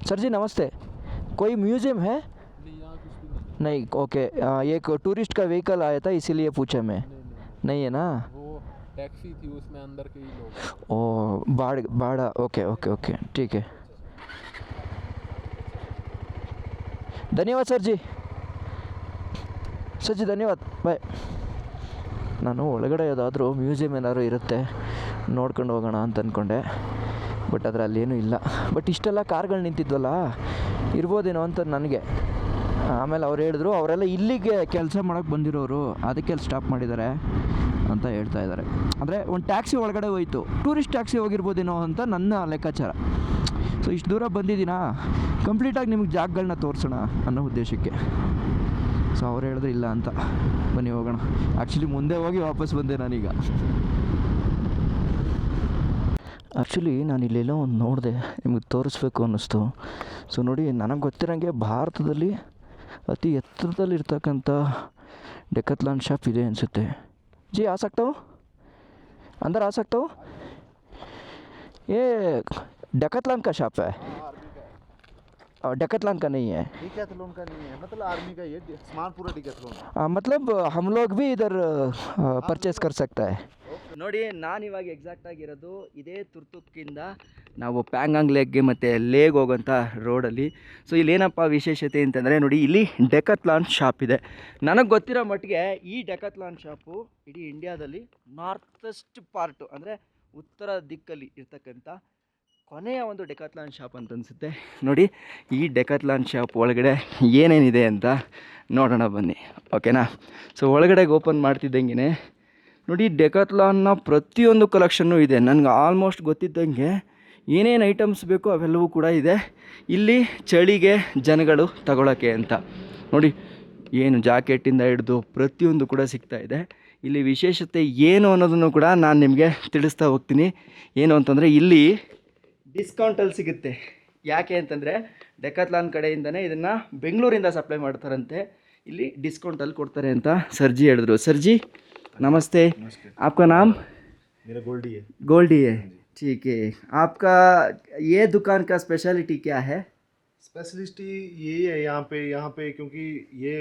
सर जी नमस्ते, कोई म्यूज़ियम है? नहीं ओके। एक टूरिस्ट का व्हीकल आया था इसीलिए पूछा मैं। नहीं है ना? वो टैक्सी थी, उसमें अंदर के ही लोग। ओ भाड़ा ओके ओके ओके ठीक है। धन्यवाद सर जी. ಸಜ್ಜಿ ಧನ್ಯವಾದ ಬಾಯ್. ನಾನು ಒಳಗಡೆ ಯಾವುದಾದ್ರೂ ಮ್ಯೂಸಿಯಂ ಏನಾದ್ರು ಇರುತ್ತೆ ನೋಡ್ಕೊಂಡು ಹೋಗೋಣ ಅಂತ ಅಂದ್ಕೊಂಡೆ. ಬಟ್ ಆದರೆ ಅಲ್ಲೇನೂ ಇಲ್ಲ. ಬಟ್ ಇಷ್ಟೆಲ್ಲ ಕಾರ್ಗಳು ನಿಂತಿದ್ವಲ್ಲ, ಇರ್ಬೋದೇನೋ ಅಂತ ನನಗೆ. ಆಮೇಲೆ ಅವ್ರು ಹೇಳಿದ್ರು ಅವರೆಲ್ಲ ಇಲ್ಲಿಗೆ ಕೆಲಸ ಮಾಡೋಕ್ಕೆ ಬಂದಿರೋರು, ಅದಕ್ಕೆ ಅಲ್ಲಿ ಸ್ಟಾಪ್ ಮಾಡಿದ್ದಾರೆ ಅಂತ ಹೇಳ್ತಾ ಇದ್ದಾರೆ. ಅಂದರೆ ಒಂದು ಟ್ಯಾಕ್ಸಿ ಒಳಗಡೆ ಹೋಯಿತು, ಟೂರಿಸ್ಟ್ ಟ್ಯಾಕ್ಸಿ ಹೋಗಿರ್ಬೋದೇನೋ ಅಂತ ನನ್ನ ಲೆಕ್ಕಾಚಾರ. ಸೊ ಇಷ್ಟು ದೂರ ಬಂದಿದ್ದೀನಾ, ಕಂಪ್ಲೀಟಾಗಿ ನಿಮಗೆ ಜಾಗಗಳನ್ನ ತೋರಿಸೋಣ ಅನ್ನೋ ಉದ್ದೇಶಕ್ಕೆ. ಸೊ ಅವ್ರು ಹೇಳಿದ್ರೆ ಇಲ್ಲ ಅಂತ. ಬನ್ನಿ ಹೋಗೋಣ. ಆ್ಯಕ್ಚುಲಿ ಮುಂದೆ ಹೋಗಿ ವಾಪಸ್ ಬಂದೆ ನಾನೀಗ. ಆ್ಯಕ್ಚುಲಿ ನಾನು ಇಲ್ಲೆಲ್ಲೋ ಒಂದು ನೋಡಿದೆ, ನಿಮಗೆ ತೋರಿಸ್ಬೇಕು ಅನ್ನಿಸ್ತು. ಸೊ ನೋಡಿ, ನನಗೆ ಗೊತ್ತಿರೋಂಗೆ ಭಾರತದಲ್ಲಿ ಅತಿ ಎತ್ತರದಲ್ಲಿರ್ತಕ್ಕಂಥ ಡೆಕತ್ಲಾನ್ ಶಾಪ್ ಇದೆ ಅನಿಸುತ್ತೆ. जी आ सकता हूँ अंदर? आ सकता हूँ? ये डेकाथलॉन का शॉप है और डेकाथलॉन का नहीं है? डिकैथलॉन का नहीं है, मतलब आर्मी का ये सामान पूरा डिकैथलॉन है। मतलब हम लोग भी इधर परचेस कर सकता है. ನೋಡಿ, ನಾನಿವಾಗ ಎಕ್ಸಾಕ್ಟಾಗಿರೋದು ಇದೇ ತುರ್ತುಕ್ಕಿಂದ ನಾವು ಪ್ಯಾಂಗಾಂಗ್ ಲೇಕ್ಗೆ ಮತ್ತು ಲೇಗ್ ಹೋಗೋಂಥ ರೋಡಲ್ಲಿ. ಸೊ ಇಲ್ಲೇನಪ್ಪ ವಿಶೇಷತೆ ಅಂತಂದರೆ ನೋಡಿ, ಇಲ್ಲಿ ಡೆಕಾಥ್ಲಾನ್ ಶಾಪ್ ಇದೆ. ನನಗೆ ಗೊತ್ತಿರೋ ಮಟ್ಟಿಗೆ ಈ ಡೆಕಾಥ್ಲಾನ್ ಶಾಪು ಇಡೀ ಇಂಡಿಯಾದಲ್ಲಿ ನಾರ್ತೆಸ್ಟ್ ಪಾರ್ಟು, ಅಂದರೆ ಉತ್ತರ ದಿಕ್ಕಲ್ಲಿ ಇರ್ತಕ್ಕಂಥ ಕೊನೆಯ ಒಂದು ಡೆಕಾಥ್ಲಾನ್ ಶಾಪ್ ಅಂತ ಅನಿಸುತ್ತೆ. ನೋಡಿ, ಈ ಡೆಕಾಥ್ಲಾನ್ ಶಾಪ್ ಒಳಗಡೆ ಏನೇನಿದೆ ಅಂತ ನೋಡೋಣ ಬನ್ನಿ, ಓಕೆನಾ? ಸೊ ಒಳಗಡೆಗೆ ಓಪನ್ ಮಾಡ್ತಿದ್ದಂಗೆ ನೋಡಿ, ಡೆಕಾಥ್ಲಾನ್ನ ಪ್ರತಿಯೊಂದು ಕಲೆಕ್ಷನ್ನು ಇದೆ. ನನಗೆ ಆಲ್ಮೋಸ್ಟ್ ಗೊತ್ತಿದ್ದಂಗೆ ಏನೇನು ಐಟಮ್ಸ್ ಬೇಕೋ ಅವೆಲ್ಲವೂ ಕೂಡ ಇದೆ ಇಲ್ಲಿ ಚಳಿಗೆ ಜನಗಳು ತಗೊಳ್ಳೋಕ್ಕೆ ಅಂತ. ನೋಡಿ, ಏನು ಜಾಕೆಟಿಂದ ಹಿಡಿದು ಪ್ರತಿಯೊಂದು ಕೂಡ ಸಿಗ್ತಾ ಇದೆ. ಇಲ್ಲಿ ವಿಶೇಷತೆ ಏನು ಅನ್ನೋದನ್ನು ಕೂಡ ನಾನು ನಿಮಗೆ ತಿಳಿಸ್ತಾ ಹೋಗ್ತೀನಿ. ಏನು ಅಂತಂದರೆ ಇಲ್ಲಿ ಡಿಸ್ಕೌಂಟಲ್ಲಿ ಸಿಗುತ್ತೆ. ಯಾಕೆ ಅಂತಂದರೆ ಡೆಕಾಥ್ಲಾನ್ ಕಡೆಯಿಂದನೇ ಇದನ್ನು ಬೆಂಗಳೂರಿಂದ ಸಪ್ಲೈ ಮಾಡ್ತಾರಂತೆ. ಇಲ್ಲಿ ಡಿಸ್ಕೌಂಟಲ್ಲಿ ಕೊಡ್ತಾರೆ ಅಂತ ಸರ್ಜಿ ಹೇಳಿದ್ರು. ಸರ್ಜಿ नमस्ते, आपका नाम? मेरा गोल्डी है। गोल्डी है, ठीक है। आपका ये दुकान का स्पेशलिटी क्या है? स्पेशलिस्टी यही है यहाँ पे क्योंकि ये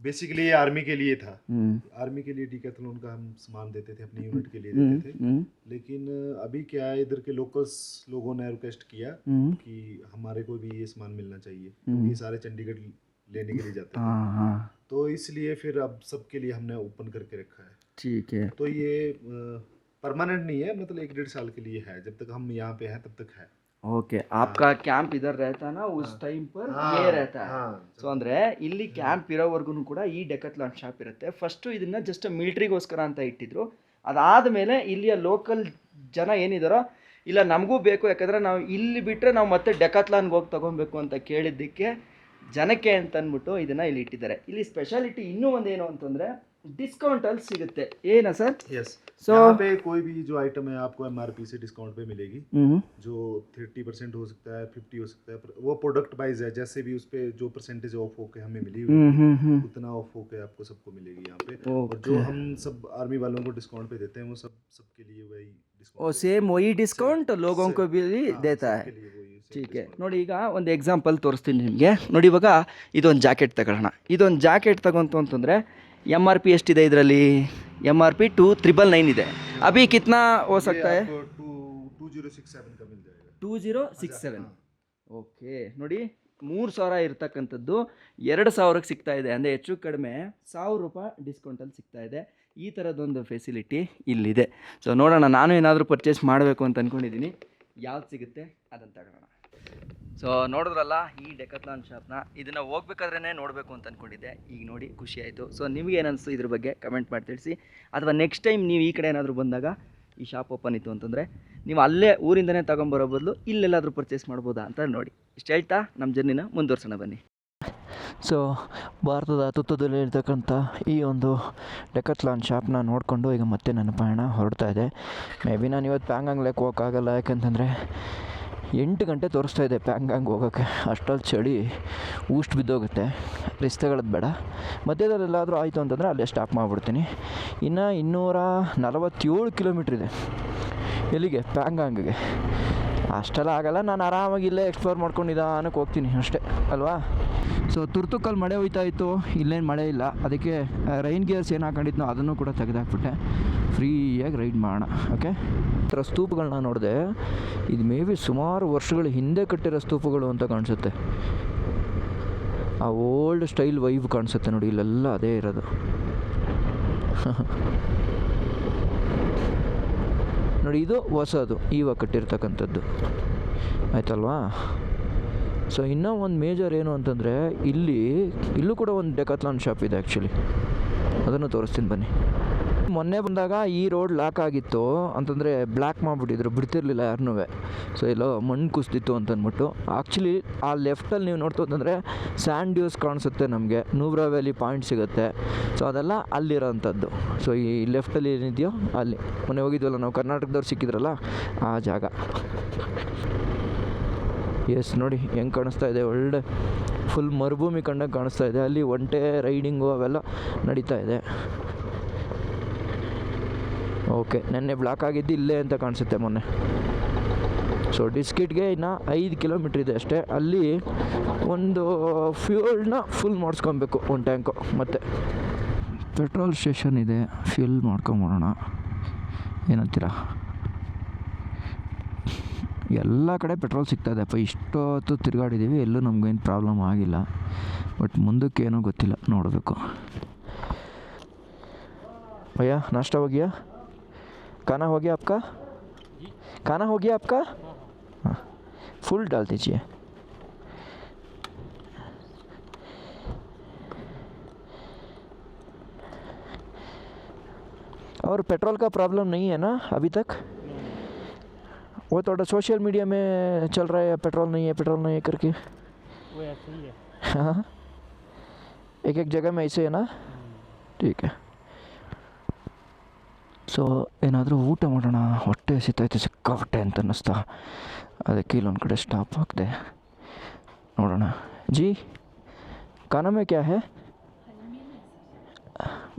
बेसिकली ये आर्मी के लिए था। आर्मी के लिए डिकैथलॉन का हम सामान देते थे, अपनी यूनिट के लिए देते थे। लेकिन अभी क्या है, इधर के लोकल्स लोगों ने रिक्वेस्ट किया कि हमारे को भी ये सामान मिलना चाहिए, क्योंकि सारे चंडीगढ़ लेने के लिए जाते हैं। तो इसलिए फिर अब सबके लिए हमने ओपन करके रखा है। ठीक है। तो ये परमानेंट नहीं है, मतलब 1-1.5 साल के लिए है। जब तक हम यहाँ पे हैं तब तक है। ಓಕೆ. आपका ಕ್ಯಾಂಪ್ ಇದರ್ रहता ना उस टाइम पर ये रहता है. ಸೊ ಅಂದರೆ ಇಲ್ಲಿ ಕ್ಯಾಂಪ್ ಇರೋವರೆಗೂ ಕೂಡ ಈ ಡೆಕಾಥ್ಲಾನ್ ಶಾಪ್ ಇರುತ್ತೆ. ಫಸ್ಟು ಇದನ್ನು ಜಸ್ಟ್ ಮಿಲ್ಟ್ರಿಗೋಸ್ಕರ ಅಂತ ಇಟ್ಟಿದ್ರು. ಅದಾದಮೇಲೆ ಇಲ್ಲಿಯ ಲೋಕಲ್ ಜನ ಏನಿದಾರೋ, ಇಲ್ಲ ನಮಗೂ ಬೇಕು, ಯಾಕಂದರೆ ನಾವು ಇಲ್ಲಿ ಬಿಟ್ಟರೆ ನಾವು ಮತ್ತೆ ಡೆಕಾಥ್ಲಾನ್ಗೆ ಹೋಗಿ ತೊಗೊಬೇಕು ಅಂತ ಕೇಳಿದ್ದಕ್ಕೆ ಜನಕ್ಕೆ ಅಂತ ಅಂದ್ಬಿಟ್ಟು ಇದನ್ನು ಇಲ್ಲಿ ಇಟ್ಟಿದ್ದಾರೆ. ಇಲ್ಲಿ ಸ್ಪೆಷಾಲಿಟಿ ಇನ್ನೂ ಒಂದೇನು ಅಂತಂದರೆ डिस्काउंट ಅಲ್ಲಿ ಸಿಗುತ್ತೆ. ಏನಾ ಸರ್? यस। सो यहाँ पे कोई भी जो आइटम है आपको एमआरपी से डिस्काउंट पे मिलेगी। जो 30% हो सकता है, 50 हो सकता है, वो प्रोडक्ट वाइज है। जैसे भी उस पे जो परसेंटेज ऑफ होके हमें मिली हुई उतना ऑफ होके आपको सबको मिलेगी यहाँ पे। और जो हम सब आर्मी वालों को डिस्काउंट पे देते हैं वो सबके लिए वही डिस्काउंट, ओ सेम वही डिस्काउंट लोगों को भी देता है. ठीक है. ನೋಡಿ, ಈಗ ಒಂದು ಎಕ್ಸಾಂಪಲ್ ತೋರಿಸ್ತೀನಿ ನಿಮಗೆ. ನೋಡಿ, ಇವಾಗ ಇದೊಂದು ಜಾಕೆಟ್ ತಗೊಳ್ಳೋಣ. ಇದೊಂದು ಜಾಕೆಟ್ ತಗೊಂತು ಅಂತಂದರೆ MRP ಎಷ್ಟಿದೆ ಇದರಲ್ಲಿ? MRP 2999 ಇದೆ. ಅಭಿ ಕಿತ್ನಾ ಹೋ ಸಕ್ತಾ ಹೈ? 2067 का मिल जाएगा. 2067. ಓಕೆ. ನೋಡಿ, 3000 ಇರ್ತಕ್ಕಂಥದ್ದು 2000ಕ್ಕೆ ಸಿಗ್ತಾ ಇದೆ. ಅಂದರೆ ಹೆಚ್ಚು ಕಡಿಮೆ 1000 ರೂಪಾಯಿ ಡಿಸ್ಕೌಂಟಲ್ಲಿ ಸಿಗ್ತಾ ಇದೆ. ಈ ಥರದೊಂದು ಫೆಸಿಲಿಟಿ ಇಲ್ಲಿದೆ. ಸೊ ನೋಡೋಣ, ನಾನು ಏನಾದರೂ ಪರ್ಚೇಸ್ ಮಾಡಬೇಕು ಅಂತ ಅಂದ್ಕೊಂಡಿದ್ದೀನಿ. ಯಾವ್ದು ಸಿಗುತ್ತೆ ಅದನ್ನು ತಗೊಳ್ಳೋಣ. ಸೊ ನೋಡಿದ್ರಲ್ಲ ಈ ಡೆಕತ್ಲಾನ್ ಶಾಪ್ನ, ಇದನ್ನು ಹೋಗ್ಬೇಕಾದ್ರೇ ನೋಡಬೇಕು ಅಂತ ಅಂದ್ಕೊಂಡಿದ್ದೆ. ಈಗ ನೋಡಿ ಖುಷಿ ಆಯಿತು. ಸೊ ನಿಮಗೆ ಏನನ್ನಿಸ್ತು ಇದ್ರ ಬಗ್ಗೆ ಕಮೆಂಟ್ ಮಾಡಿ ತಿಳಿಸಿ. ಅಥವಾ ನೆಕ್ಸ್ಟ್ ಟೈಮ್ ನೀವು ಈ ಕಡೆ ಏನಾದರೂ ಬಂದಾಗ ಈ ಶಾಪ್ ಓಪನ್ ಇತ್ತು ಅಂತಂದರೆ ನೀವು ಅಲ್ಲೇ ಊರಿಂದನೇ ತೊಗೊಂಬರೋ ಬದಲು ಇಲ್ಲೆಲ್ಲಾದರೂ ಪರ್ಚೇಸ್ ಮಾಡ್ಬೋದಾ ಅಂತ ನೋಡಿ. ಇಷ್ಟು ಹೇಳ್ತಾ ನಮ್ಮ ಜರ್ನಿನ ಮುಂದುವರ್ಸೋಣ ಬನ್ನಿ. ಸೊ ಭಾರತದ ತುತ್ತದಲ್ಲಿ ಇರ್ತಕ್ಕಂಥ ಈ ಒಂದು ಡೆಕತ್ಲಾನ್ ಶಾಪ್ನ ನೋಡಿಕೊಂಡು ಈಗ ಮತ್ತೆ ನನ್ನ ಪಯಣ ಹೊರಡ್ತಾ ಇದೆ. ಮೇ ಬಿ ನಾನು ಇವತ್ತು ಪ್ಯಾಂಗಾಂಗ್ ಲೇಕ್ ಹೋಗೋಕ್ಕಾಗಲ್ಲ, ಯಾಕಂತಂದರೆ 8 ಗಂಟೆ ತೋರಿಸ್ತಾ ಇದೆ ಪ್ಯಾಂಗಾಂಗ್ ಹೋಗೋಕ್ಕೆ. ಅಷ್ಟೊಂದು ಚಳಿ ಊಷ್ಟು ಬಿದ್ದೋಗುತ್ತೆ. ರಿಸ್ಕ್ ತಗೊಳ್ಳೋದು ಬೇಡ. ಮಧ್ಯದಲ್ಲೆಲ್ಲಾದರೂ ಆಯಿತು ಅಂತಂದರೆ ಅಲ್ಲೇ ಸ್ಟಾಪ್ ಮಾಡಿಬಿಡ್ತೀನಿ. ಇನ್ನು 247 ಕಿಲೋಮೀಟ್ರ್ ಇದೆ ಎಲ್ಲಿಗೆ, ಪ್ಯಾಂಗಾಂಗ್ಗೆ. ಅಷ್ಟೆಲ್ಲ ಆಗಲ್ಲ, ನಾನು ಆರಾಮಾಗಿ ಇಲ್ಲೇ ಎಕ್ಸ್ಪ್ಲೋರ್ ಮಾಡ್ಕೊಂಡು ನಿಧಾನಕ್ಕೆ ಹೋಗ್ತೀನಿ ಅಷ್ಟೇ ಅಲ್ವಾ. ಸೊ ತುರ್ತುಕಲ್ಲಿ ಮಳೆ ಹೋಯ್ತಾ ಇತ್ತು, ಇಲ್ಲೇನು ಮಳೆ ಇಲ್ಲ. ಅದಕ್ಕೆ ರೈನ್ ಗೇರ್ಸ್ ಏನು ಹಾಕೊಂಡಿದ್ನೋ ಅದನ್ನು ಕೂಡ ತೆಗೆದಾಕ್ಬಿಟ್ಟೆ. ಫ್ರೀಯಾಗಿ ರೈಡ್ ಮಾಡೋಣ. ಓಕೆ, ಥರ ಸ್ತೂಪಗಳನ್ನ ನೋಡಿದೆ. ಇದು ಮೇ ಬಿ ಸುಮಾರು ವರ್ಷಗಳ ಹಿಂದೆ ಕಟ್ಟಿರೋ ಸ್ತೂಪಗಳು ಅಂತ ಕಾಣಿಸುತ್ತೆ. ಆ ಓಲ್ಡ್ ಸ್ಟೈಲ್ ವೈಬ್ ಕಾಣಿಸುತ್ತೆ ನೋಡಿ, ಇಲ್ಲೆಲ್ಲ ಅದೇ ಇರೋದು. ನೋಡಿ, ಇದು ಹೊಸದು ಇವಾಗ ಕಟ್ಟಿರ್ತಕ್ಕಂಥದ್ದು ಆಯ್ತಲ್ವಾ. ಸೊ ಇನ್ನೂ ಒಂದು ಮೇಜರ್ ಏನು ಅಂತಂದರೆ ಇಲ್ಲೂ ಕೂಡ ಒಂದು ಡೆಕತ್ಲಾನ್ ಶಾಪ್ ಇದೆ ಆ್ಯಕ್ಚುಲಿ. ಅದನ್ನು ತೋರಿಸ್ತೀನಿ ಬನ್ನಿ. ಮೊನ್ನೆ ಬಂದಾಗ ಈ ರೋಡ್ ಲಾಕ್ ಆಗಿತ್ತು ಅಂತಂದರೆ ಬ್ಲ್ಯಾಕ್ ಮಾಡಿಬಿಟ್ಟಿದ್ರು, ಬಿಡ್ತಿರ್ಲಿಲ್ಲ ಯಾರನ್ನೂ. ಸೊ ಎಲ್ಲೋ ಮಣ್ಣು ಕುಸ್ದಿತ್ತು ಅಂತಂದ್ಬಿಟ್ಟು. ಆ್ಯಕ್ಚುಲಿ ಆ ಲೆಫ್ಟಲ್ಲಿ ನೀವು ನೋಡ್ತು ಅಂತಂದರೆ ಸ್ಯಾಂಡ್ ಡ್ಯೂಸ್ ಕಾಣಿಸುತ್ತೆ ನಮಗೆ, ನೂಬ್ರಾ ವ್ಯಾಲಿ ಪಾಯಿಂಟ್ ಸಿಗುತ್ತೆ. ಸೊ ಅದೆಲ್ಲ ಅಲ್ಲಿರೋಂಥದ್ದು. ಸೊ ಈ ಲೆಫ್ಟಲ್ಲಿ ಏನಿದೆಯೋ ಅಲ್ಲಿ ಮೊನ್ನೆ ಹೋಗಿದ್ವಲ್ಲ ನಾವು, ಕರ್ನಾಟಕದವ್ರು ಸಿಕ್ಕಿದ್ರಲ್ಲ ಆ ಜಾಗ. ಎಸ್ ನೋಡಿ ಹೆಂಗೆ ಕಾಣಿಸ್ತಾ ಇದೆ, ಒಳ್ಳೆ ಫುಲ್ ಮರುಭೂಮಿ ಕಂಡಂಗೆ ಕಾಣಿಸ್ತಾ ಇದೆ. ಅಲ್ಲಿ ಒಂಟೆ ರೈಡಿಂಗು ಅವೆಲ್ಲ ನಡೀತಾ ಇದೆ. ಓಕೆ, ನೆನ್ನೆ ಬ್ಲಾಕ್ ಆಗಿದ್ದು ಇಲ್ಲೇ ಅಂತ ಕಾಣಿಸುತ್ತೆ ಮೊನ್ನೆ. ಸೊ ಡಿಸ್ಕಿಟ್ಗೆ ಇನ್ನು 5 ಕಿಲೋಮೀಟ್ರ್ ಇದೆ ಅಷ್ಟೇ. ಅಲ್ಲಿ ಒಂದು ಫ್ಯೂಲ್ನ ಫುಲ್ ಮಾಡಿಸ್ಕೊಬೇಕು, ಒಂದು ಟ್ಯಾಂಕು. ಮತ್ತು ಪೆಟ್ರೋಲ್ ಸ್ಟೇಷನ್ ಇದೆ, ಫ್ಯೂಲ್ ಮಾಡ್ಕೊಂಬರೋಣ. ಏನಂತೀರಾ? ಎಲ್ಲ ಕಡೆ ಪೆಟ್ರೋಲ್ ಸಿಗ್ತಾಯಿದೆಪ್ಪ. ಇಷ್ಟೊತ್ತು ತಿರುಗಾಡಿದ್ದೀವಿ, ಎಲ್ಲೂ ನಮಗೇನು ಪ್ರಾಬ್ಲಮ್ ಆಗಿಲ್ಲ. ಬಟ್ ಮುಂದಕ್ಕೇನೋ ಗೊತ್ತಿಲ್ಲ, ನೋಡಬೇಕು. भैया नाश्ता हो गया, खाना हो गया आपका? खाना हो गया आपका? हाँ, फुल डाल दीजिए. और पेट्रोल का प्रॉब्लम नहीं है ना अभी तक? वो थोड़ा सोशल मीडिया में चल रहा है पेट्रोल नहीं है करके. वो ऐसे ही है. हाँ, एक जगह में ऐसे है ना. ठीक है. ಸೊ ಏನಾದರೂ ಊಟ ಮಾಡೋಣ, ಹೊಟ್ಟೆ ಹಸಿತೈತೆ ಸಿಕ್ಕಾಪಟ್ಟೆ ಅಂತ ಅನ್ನಿಸ್ತಾ. ಅದಕ್ಕೆ ಇಲ್ಲೊಂದು ಕಡೆ ಸ್ಟಾಪ್ ಹಾಕಿದೆ, ನೋಡೋಣ. जी खाना में क्या है?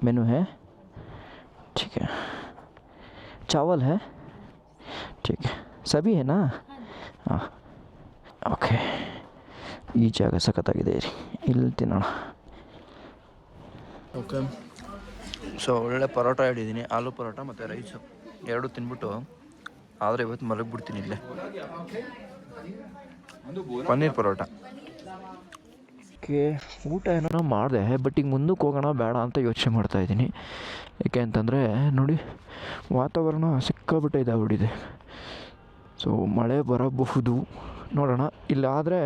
मेनू है, ठीक है. चावल है, ठीक है. सभी है ना? ಹಾಂ, ಓಕೆ. ಈ ಜಾಗ ಸಖತ್ತಾಗಿದೆ ರೀ, ಇಲ್ಲಿ ತಿನ್ನೋಣ. ಓಕೆ. ಸೊ ಒಳ್ಳೆ ಪರೋಟ ಹಿಡಿದ್ದೀನಿ, ಆಲೂ ಪರೋಟ ಮತ್ತು ರೈಸು ಎರಡು ತಿನ್ಬಿಟ್ಟು ಆದರೆ ಇವತ್ತು ಮಲಗಿಬಿಡ್ತೀನಿ ಇಲ್ಲೇ. ಪನ್ನೀರ್ ಪರೋಟ. ಓಕೆ, ಊಟ ಏನೋ ಮಾಡಿದೆ, ಬಟ್ ಈಗ ಮುಂದಕ್ಕೆ ಹೋಗೋಣ ಬೇಡ ಅಂತ ಯೋಚನೆ ಮಾಡ್ತಾಯಿದ್ದೀನಿ. ಏಕೆ ಅಂತಂದರೆ ನೋಡಿ, ವಾತಾವರಣ ಸಿಕ್ಕಾಬಿಟ್ಟೆ ಇದಾಗ್ಬಿಟ್ಟಿದೆ. ಸೊ ಮಳೆ ಬರಬಹುದು, ನೋಡೋಣ. ಇಲ್ಲಾದರೆ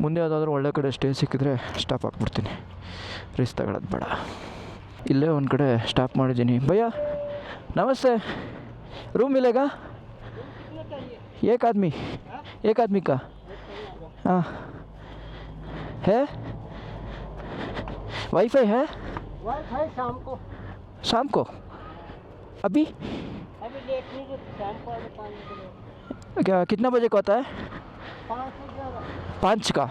ಮುಂದೆ ಯಾವುದಾದ್ರೂ ಒಳ್ಳೆ ಕಡೆ ಸ್ಟೇ ಸಿಕ್ಕಿದ್ರೆ ಸ್ಟಾಪ್ ಹಾಕ್ಬಿಡ್ತೀನಿ, ರಿಸ್ಕ್ ತಗೊಳ್ಳೋದು ಬೇಡ. ಇಲ್ಲೇ ಒಂದು ಕಡೆ ಸ್ಟಾಪ್ ಮಾಡಿದ್ದೀನಿ. ಭಯ್ಯ ನಮಸ್ತೆ, रूम मिलेगा? एक आदमी का? हाँ है, वाईफाई है? वाईफाई शाम को अभी लेट नहीं, शाम को 5 बजे. क्या कितना बजे का होता है? 5 का.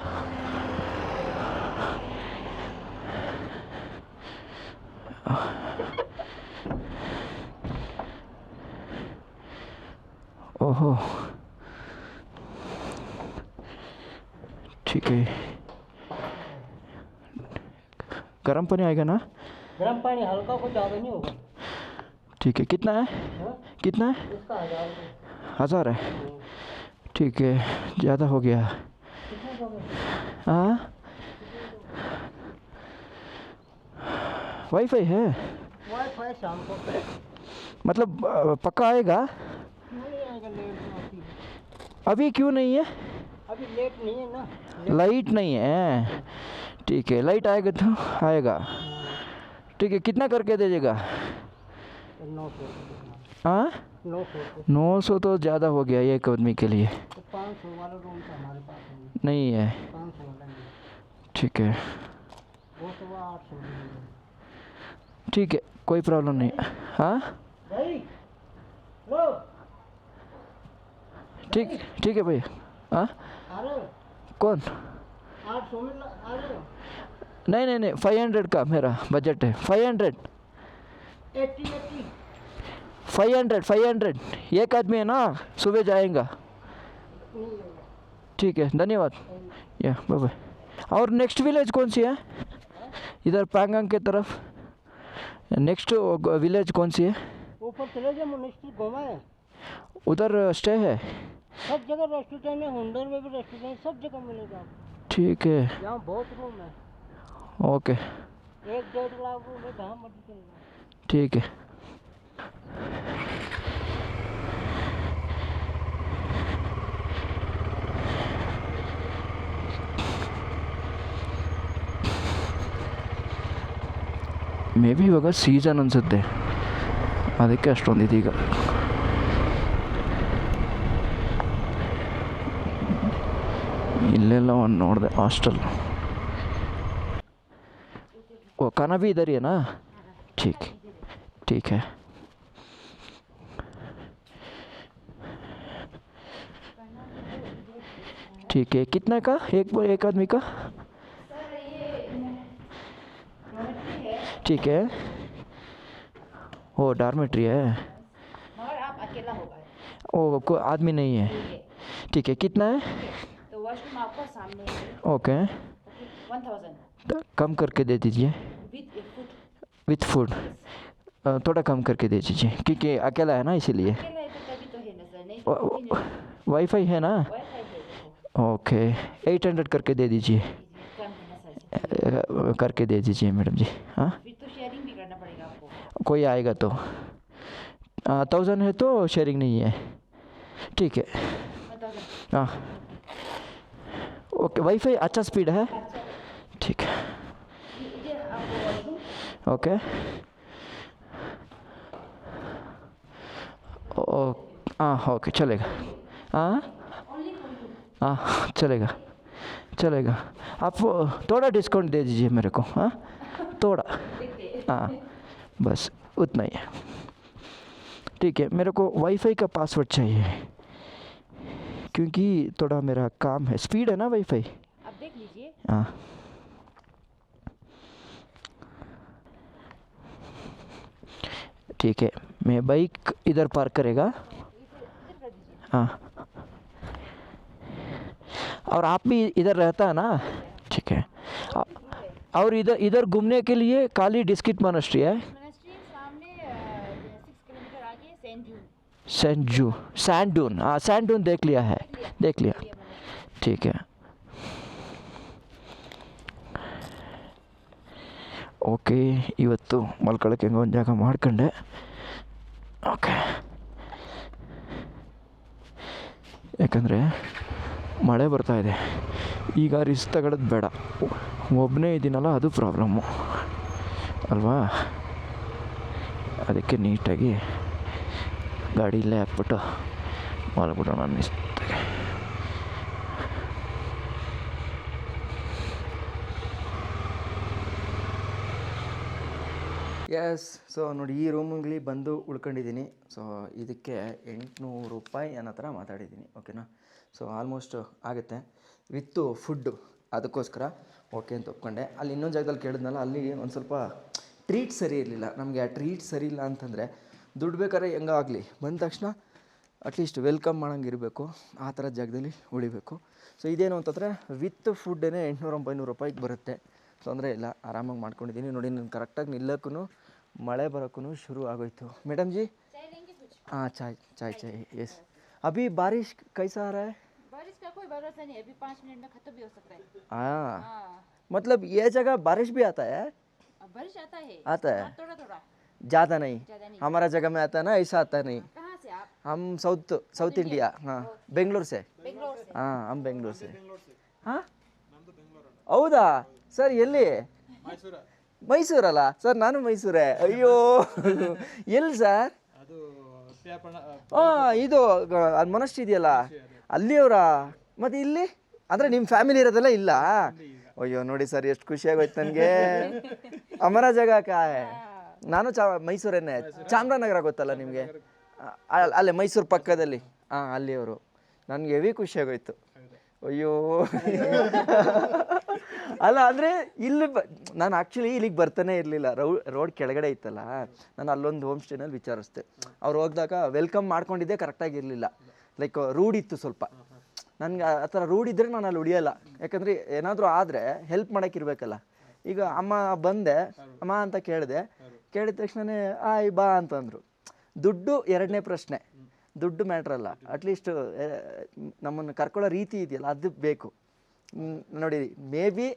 ओहो, ठीक है. गर्म पानी आएगा ना? गर्म पानी हल्का, कुछ ज़्यादा नहीं होगा. ठीक है. कितना है? कितना है? इसका 1000 है. ठीक है, ज़्यादा हो गया. हाँ, वाईफाई है? वाईफाई शाम को. मतलब पक्का आएगा? नहीं आएगा, लेट होती है. अभी क्यों नहीं है? अभी लेट नहीं है ना, लाइट नहीं है, ठीक है, लाइट आएगा तो आएगा, ठीक है। कितना करके दीजिएगा? 900 हाँ 900 900 तो ज़्यादा हो गया एक आदमी के लिए। तो 500 वाला रूम था हमारे पास, नहीं है, 500 वाला नहीं, ठीक है, वो तो वो 800 में। ठीक है, कोई प्रॉब्लम नहीं। हाँ भाई लो, ठीक, ठीक है भैया। हाँ आ रहे हो? कौन? 800 में आ रहे हो? नहीं नहीं नहीं, 500 का मेरा बजट है, 500 80 500 एक आदमी है ना, सुबह जाएगा। ठीक है, धन्यवाद। या बाय बाय। और नेक्स्ट विलेज कौन सी है इधर पैंगोंग के तरफ? नेक्स्ट विलेज कौन सी है? ऊपर चले जाओ, मोनेस्ट्री घूमा है, उधर स्टे है? सब जगह रेस्टोरेंट है, हुंडर में भी रेस्टोरेंट, सब जगह मिलेगा आपको। ठीक है, यहाँ बहुत रूम है, ओके, 1-1.5 लाख रूम है, जहाँ मर्जी चले जाओ। ठीक है। ಮೇ ಬಿ ಇವಾಗ ಸೀಸನ್ ಅನಿಸುತ್ತೆ, ಅದಕ್ಕೆ ಅಷ್ಟೊಂದಿದೆ ಈಗ. ಇಲ್ಲೆಲ್ಲ ಒಂದು ನೋಡಿದೆ ಹಾಸ್ಟೆಲ್. ओ खाना भी इधर ही है ना? ठीक, ठीक है। ठीक है, कितना का एक आदमी का? ठीक है, ओ डॉर्मेट्री है, मगर आप अकेला होगा, ओ कोई आदमी नहीं है, ठीक है। कितना है? तो वॉशरूम आपका सामने है, ओके, 1000 कम करके दे दीजिए with A food. With food, थोड़ा कम करके दे दीजिए क्योंकि अकेला है ना, इसीलिए। अकेला है तो तभी तो है ना सर, नहीं तो कोई नहीं। वाईफाई है ना? वाईफाई है देखो, ओके, 800 करके दे दीजिए, कम है ना सर, करके दे दीजिए मैडम जी। हाँ, फिर तो शेयरिंग भी करना पड़ेगा आपको। कोई आएगा तो 1000 है तो शेयरिंग नहीं है, ठीक है। 1000 हाँ ओके, वाईफाई अच्छा स्पीड है, ठीक है, ये आपको वॉशरूम ओके। ओ हाँ ओके, चलेगा। हाँ हाँ चलेगा, चलेगा। आप थोड़ा डिस्काउंट दे दीजिए मेरे को, हाँ थोड़ा, हाँ बस उतना ही है, ठीक है। मेरे को वाईफाई का पासवर्ड चाहिए क्योंकि थोड़ा मेरा काम है, स्पीड है ना वाईफाई। आप देख लीजिए। हाँ ठीक है, मैं बाइक इधर पार्क करेगा। हाँ, और आप भी इधर रहता है ना, ठीक है। और इधर घूमने के लिए काली डिस्किट मोनेस्ट्री है, मोनेस्ट्री सामने 6 किलोमीटर आगे सैंड ड्यून, हाँ सैंड ड्यून देख लिया है, देख लिया, ठीक है। ಓಕೆ, ಇವತ್ತು ಮಲ್ಕೊಳ್ಳೋಕೆ ಹೆಂಗೋ ಒಂದು ಜಾಗ ಮಾಡ್ಕೊಂಡೆ, ಓಕೆ. ಯಾಕಂದರೆ ಮಳೆ ಬರ್ತಾ ಇದೆ, ಈಗ ರಿಸ್ಕ್ ತಗೊಳ್ಳೋದು ಬೇಡ, ಒಬ್ಬನೇ ಇದ್ದೀನಲ್ಲ ಅದು ಪ್ರಾಬ್ಲಮ್ಮು ಅಲ್ವಾ, ಅದಕ್ಕೆ ನೀಟಾಗಿ ಗಾಡಿ ಇಲ್ಲೇ ಹಾಕ್ಬಿಟ್ಟು ಮಲ್ಬಿಡೋಣ ಅನ್ನಿಸ್ತಾಗೆ. ಎಸ್, ಸೊ ನೋಡಿ ಈ ರೂಮಿಗೆ ಬಂದು ಉಳ್ಕೊಂಡಿದ್ದೀನಿ. ಸೊ ಇದಕ್ಕೆ 800 ರೂಪಾಯಿ ಅನ್ನೋ ಥರ ಮಾತಾಡಿದ್ದೀನಿ, ಓಕೆನಾ. ಸೊ ಆಲ್ಮೋಸ್ಟ್ ಆಗುತ್ತೆ ವಿತ್ತು ಫುಡ್ಡು, ಅದಕ್ಕೋಸ್ಕರ ಓಕೆ ಅಂತ ಒಪ್ಕೊಂಡೆ. ಅಲ್ಲಿ ಇನ್ನೊಂದು ಜಾಗದಲ್ಲಿ ಕೇಳಿದ್ನಲ್ಲ, ಅಲ್ಲಿ ಒಂದು ಸ್ವಲ್ಪ ಟ್ರೀಟ್ ಸರಿ ಇರಲಿಲ್ಲ ನಮಗೆ. ಆ ಟ್ರೀಟ್ ಸರಿ ಇಲ್ಲ ಅಂತಂದರೆ ದುಡ್ಡು ಬೇಕಾದ್ರೆ ಹೆಂಗೋ ಆಗಲಿ, ಬಂದ ತಕ್ಷಣ ಅಟ್ಲೀಸ್ಟ್ ವೆಲ್ಕಮ್ ಮಾಡೋಂಗೆ ಇರಬೇಕು, ಆ ಥರ ಜಾಗದಲ್ಲಿ ಉಳಿಬೇಕು. ಸೊ ಇದೇನು ಅಂತಂದರೆ ವಿತ್ ಫುಡ್ಡೇ 800-900 ರೂಪಾಯಿಗೆ ಬರುತ್ತೆ, ತೊಂದರೆ ಇಲ್ಲ, ಆರಾಮಾಗಿ ಮಾಡ್ಕೊಂಡಿದ್ದೀನಿ. ನೋಡಿ ನಾನು ಕರೆಕ್ಟಾಗಿ ನಿಲ್ಲಕ್ಕೂ ಮಳೆ ಬರೋಕ್ಕೂ ಶುರು ಆಗೋಯ್ತು. ಮೇಡಮ್ जी हाँ, चाय यस। अभी बारिश कैसा आ रहा है? बारिश का कोई भरोसा नहीं, अभी 5 मिनट में खत्म भी हो सकता है। हाँ, हाँ, मतलब ये जगह बारिश भी आता है? अब बारिश आता है, आता है, थोड़ा थोड़ा, ज़्यादा नहीं। ज़्यादा नहीं। हमारा जगह में आता है ना, ऐसा आता नहीं। कहाँ से आप? हम साउथ इंडिया, हाँ बेंगलोर से। बेंगलोर ಹಾಂ ಅಮ್ ಬೆಂಗಳೂರು ಸೆ ಹಾಂ ಹೌದಾ ಸರ್ ಎಲ್ಲಿ ಮೈಸೂರಲ್ಲ ಸರ್ ನಾನು ಮೈಸೂರೇ ಅಯ್ಯೋ ಎಲ್ಲಿ ಸರ್ ಹಾಂ ಇದು ಮೊನಸ್ಟ್ರಿ ಇದೆಯಲ್ಲ ಅಲ್ಲಿಯವರಾ ಮತ್ತು ಇಲ್ಲಿ ಅಂದರೆ ನಿಮ್ಮ ಫ್ಯಾಮಿಲಿ ಇರೋದೆಲ್ಲ ಇಲ್ಲ ಅಯ್ಯೋ ನೋಡಿ ಸರ್ ಎಷ್ಟು ಖುಷಿಯಾಗೋಯ್ತು ನನಗೆ ಅಮರ ಜಾಗ ಕಾಯ್ ನಾನು ಮೈಸೂರನ್ನೇ ಚಾಮರಾಜನಗರ ಗೊತ್ತಲ್ಲ ನಿಮಗೆ ಅಲ್ಲೇ ಮೈಸೂರು ಪಕ್ಕದಲ್ಲಿ ಹಾಂ ಅಲ್ಲಿಯವರು ನನಗೆ ಹೆವಿ ಖುಷಿಯಾಗೋಯ್ತು ಅಯ್ಯೋ ಅಲ್ಲ ಅಂದರೆ ಇಲ್ಲಿ ನಾನು ಆ್ಯಕ್ಚುಲಿ ಇಲ್ಲಿಗೆ ಬರ್ತಾನೆ ಇರಲಿಲ್ಲ ರೋಡ್ ಕೆಳಗಡೆ ಇತ್ತಲ್ಲ ನಾನು ಅಲ್ಲೊಂದು ಹೋಮ್ ಸ್ಟೇನಲ್ಲಿ ವಿಚಾರಿಸ್ದೆ ಅವ್ರು ಹೋಗಿದಾಗ ವೆಲ್ಕಮ್ ಮಾಡ್ಕೊಂಡಿದ್ದೆ ಕರೆಕ್ಟಾಗಿರಲಿಲ್ಲ ಲೈಕ್ ರೂಢ್ ಇತ್ತು ಸ್ವಲ್ಪ ನನಗೆ ಆ ಥರ ರೂಢ್ ಇದ್ದರೆ ನಾನು ಅಲ್ಲಿ ಉಳಿಯೋಲ್ಲ ಯಾಕಂದರೆ ಏನಾದರೂ ಆದರೆ ಹೆಲ್ಪ್ ಮಾಡೋಕ್ಕಿರ್ಬೇಕಲ್ಲ ಈಗ ಅಮ್ಮ ಬಂದೆ ಅಮ್ಮ ಅಂತ ಕೇಳಿದ ತಕ್ಷಣವೇ ಆಯ್ ಬಾ ಅಂತಂದರು ದುಡ್ಡು ಎರಡನೇ ಪ್ರಶ್ನೆ ದುಡ್ಡು ಮ್ಯಾಟ್ರಲ್ಲ ಅಟ್ಲೀಸ್ಟ್ ನಮ್ಮನ್ನು ಕರ್ಕೊಳ್ಳೋ ರೀತಿ ಇದೆಯಲ್ಲ ಅದು ಬೇಕು ನೋಡಿ ಮೇ ಬಿ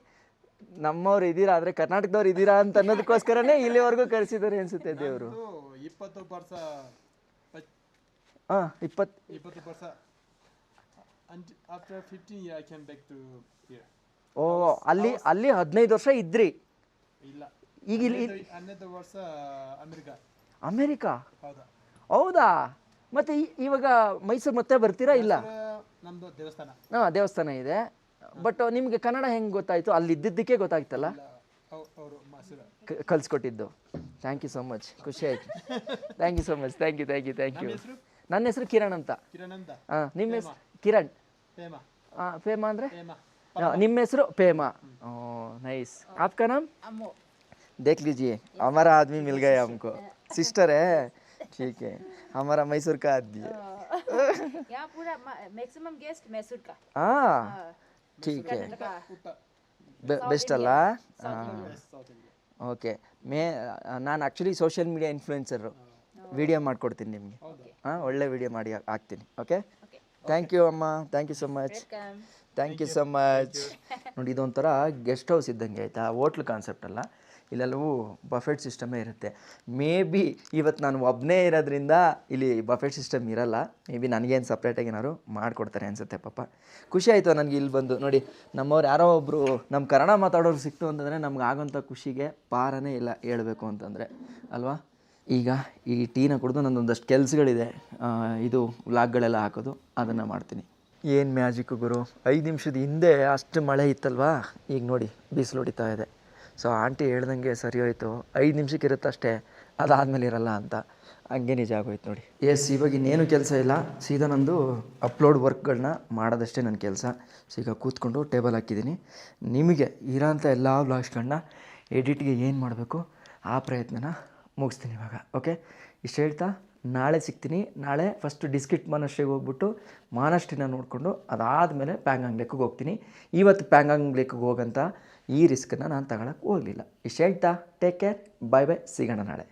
ನಮ್ಮವ್ರು ಇದ್ದೀರಾ ಅಂದರೆ ಕರ್ನಾಟಕದವ್ರು ಇದ್ದೀರಾ ಅಂತ ಅನ್ನೋದಕ್ಕೋಸ್ಕರನೇ ಇಲ್ಲಿವರೆಗೂ ಕರೆಸಿದ್ದಾರೆ ಅನಿಸುತ್ತೆ ದೇವರು 20 ವರ್ಷ ಹಾಂ 20 ವರ್ಷ after 15 years I came back to here. ಓ ಅಲ್ಲಿ 15 ವರ್ಷ ಇದ್ರಿ ಇಲ್ಲ ಈಗ ಇಲ್ಲಿ 12 ವರ್ಷ ಅಮೆರಿಕಾ ಹೌದಾ ಹೌದಾ ಮತ್ತೆ ಇವಾಗ ಮೈಸೂರು ಮತ್ತೆ ಬರ್ತೀರಾ ಇಲ್ಲ ನಮ್ಮದು ದೇವಸ್ಥಾನ ಹಾಂ ದೇವಸ್ಥಾನ ಇದೆ ಬಟ್ ನಿಮಗೆ ಕನ್ನಡ ಹೆಂಗೆ ಗೊತ್ತಾಯಿತು ಅಲ್ಲಿ ಇದ್ದಿದ್ದಕ್ಕೆ ಗೊತ್ತಾಗ್ತಲ್ಲ ಅವರು ಮೈಸೂರು ಕಲಿಸ್ಕೊಟ್ಟಿದ್ದು ಥ್ಯಾಂಕ್ ಯು ಸೊ ಮಚ್ ಖುಷಿ ಆಯಿತು thank you so much thank you ನನ್ನ ಹೆಸರು ಕಿರಣ್ ಅಂತ ಹಾಂ ನಿಮ್ಮ ಹೆಸರು ಕಿರಣ್ ಹಾಂ ಫೇಮಾ ಅಂದರೆ ನಿಮ್ಮ ಹೆಸರು ಫೇಮಾ ಓ ನೈಸ್ ಆಪ್ಕಾ ನಾಮ್ देख लीजिए हमारा आदमी मिल गया हमको सिस्टर है ठीक है हमारा मैसूर का आदमी है यहाँ पूरा मैक्सिमम गेस्ट मैसूर का हाँ ठीक है ಬೆಸ್ಟ್ ಅಲ್ಲ ಓಕೆ ನಾನು actually social media influencer video ಮಾಡಿಕೊಡ್ತೀನಿ ನಿಮಗೆ ಹಾಂ ಒಳ್ಳೆ ವಿಡಿಯೋ ಮಾಡಿ ಹಾಕ್ತೀನಿ ಓಕೆ ಥ್ಯಾಂಕ್ ಯು ಅಮ್ಮ thank you so much thank you so much ನೋಡಿ ಇದೊಂಥರ ಗೆಸ್ಟ್ ಹೌಸ್ ಇದ್ದಂಗೆ ಆಯಿತಾ ಹೋಟ್ಲ್ ಕಾನ್ಸೆಪ್ಟ್ ಅಲ್ಲ ಇಲ್ಲೆಲ್ಲವೂ ಬಫೆಟ್ ಸಿಸ್ಟಮೇ ಇರುತ್ತೆ ಮೇ ಬಿ ಇವತ್ತು ನಾನು ಒಬ್ಬನೇ ಇರೋದ್ರಿಂದ ಇಲ್ಲಿ ಬಫೆಟ್ ಸಿಸ್ಟಮ್ ಇರಲ್ಲ ಮೇ ಬಿ ನನಗೇನು ಸಪ್ರೇಟಾಗಿ ಏನಾದ್ರು ಮಾಡಿಕೊಡ್ತಾರೆ ಅನಿಸುತ್ತೆ ಪಾಪ ಖುಷಿ ಆಯಿತು ನನಗೆ ಇಲ್ಲಿ ಬಂದು ನೋಡಿ ನಮ್ಮವ್ರು ಯಾರೋ ಒಬ್ಬರು ನಮ್ಮ ಕನ್ನಡ ಮಾತಾಡೋರು ಸಿಕ್ತು ಅಂತಂದರೆ ನಮ್ಗೆ ಆಗೋಂಥ ಖುಷಿಗೆ ಪಾರನೇ ಇಲ್ಲ ಹೇಳಬೇಕು ಅಂತಂದರೆ ಅಲ್ವಾ ಈಗ ಈ ಟೀನ ಕುಡಿದು ನನ್ನೊಂದಷ್ಟು ಕೆಲಸಗಳಿದೆ ಇದು ವ್ಲಾಗ್ಗಳೆಲ್ಲ ಹಾಕೋದು ಅದನ್ನು ಮಾಡ್ತೀನಿ ಏನು ಮ್ಯಾಜಿಕ್ಕು ಗುರು 5 ನಿಮಿಷದ ಹಿಂದೆ ಅಷ್ಟು ಮಳೆ ಇತ್ತಲ್ವಾ ಈಗ ನೋಡಿ ಬಿಸಿಲು ಹೊಡಿತಾ ಇದೆ ಸೊ ಆಂಟಿ ಹೇಳ್ದಂಗೆ ಸರಿ ಹೋಯಿತು 5 ನಿಮಿಷಕ್ಕೆ ಇರುತ್ತೆ ಅಷ್ಟೇ ಅದಾದಮೇಲೆ ಇರಲ್ಲ ಅಂತ ಹಂಗೆ ನಿಜ ಆಗೋಯ್ತು ನೋಡಿ ಎಸ್ ಇವಾಗ ಇನ್ನೇನು ಕೆಲಸ ಇಲ್ಲ ಸೀದಾ ನಂದು ಅಪ್ಲೋಡ್ ವರ್ಕ್ಗಳನ್ನ ಮಾಡೋದಷ್ಟೇ ನನ್ನ ಕೆಲಸ ಸೊ ಈಗ ಕೂತ್ಕೊಂಡು ಟೇಬಲ್ ಹಾಕಿದ್ದೀನಿ ನಿಮಗೆ ಇರೋಂಥ ಎಲ್ಲ ವ್ಲಾಗ್ಸ್ಗಳನ್ನ ಎಡಿಟ್ಗೆ ಏನು ಮಾಡಬೇಕು ಆ ಪ್ರಯತ್ನನ ಮುಗಿಸ್ತೀನಿ ಇವಾಗ ಓಕೆ ಇಷ್ಟು ಹೇಳ್ತಾ ನಾಳೆ ಸಿಗ್ತೀನಿ ನಾಳೆ ಫಸ್ಟು ಡಿಸ್ಕಿಟ್ ಮಾನಸ್ಟ್ರಿಗೆ ಹೋಗ್ಬಿಟ್ಟು ಮಾನಸ್ಟ್ರಿನ ನೋಡಿಕೊಂಡು ಅದಾದಮೇಲೆ ಪ್ಯಾಂಗಾಂಗ್ ಲೇಕಿಗೆ ಹೋಗ್ತೀನಿ ಇವತ್ತು ಪ್ಯಾಂಗಾಂಗ್ ಲೇಕಿಗೆ ಹೋಗಂತ ಈ ರಿಸ್ಕನ್ನು ನಾನು ತಗೊಳಕ್ಕೆ ಹೋಗಲಿಲ್ಲ ಇಷ್ಟು ಹೇಳ್ತಾ ಟೇಕ್ ಕೇರ್ ಬಾಯ್ ಬಾಯ್ ಸಿಗೋಣ ನಾಳೆ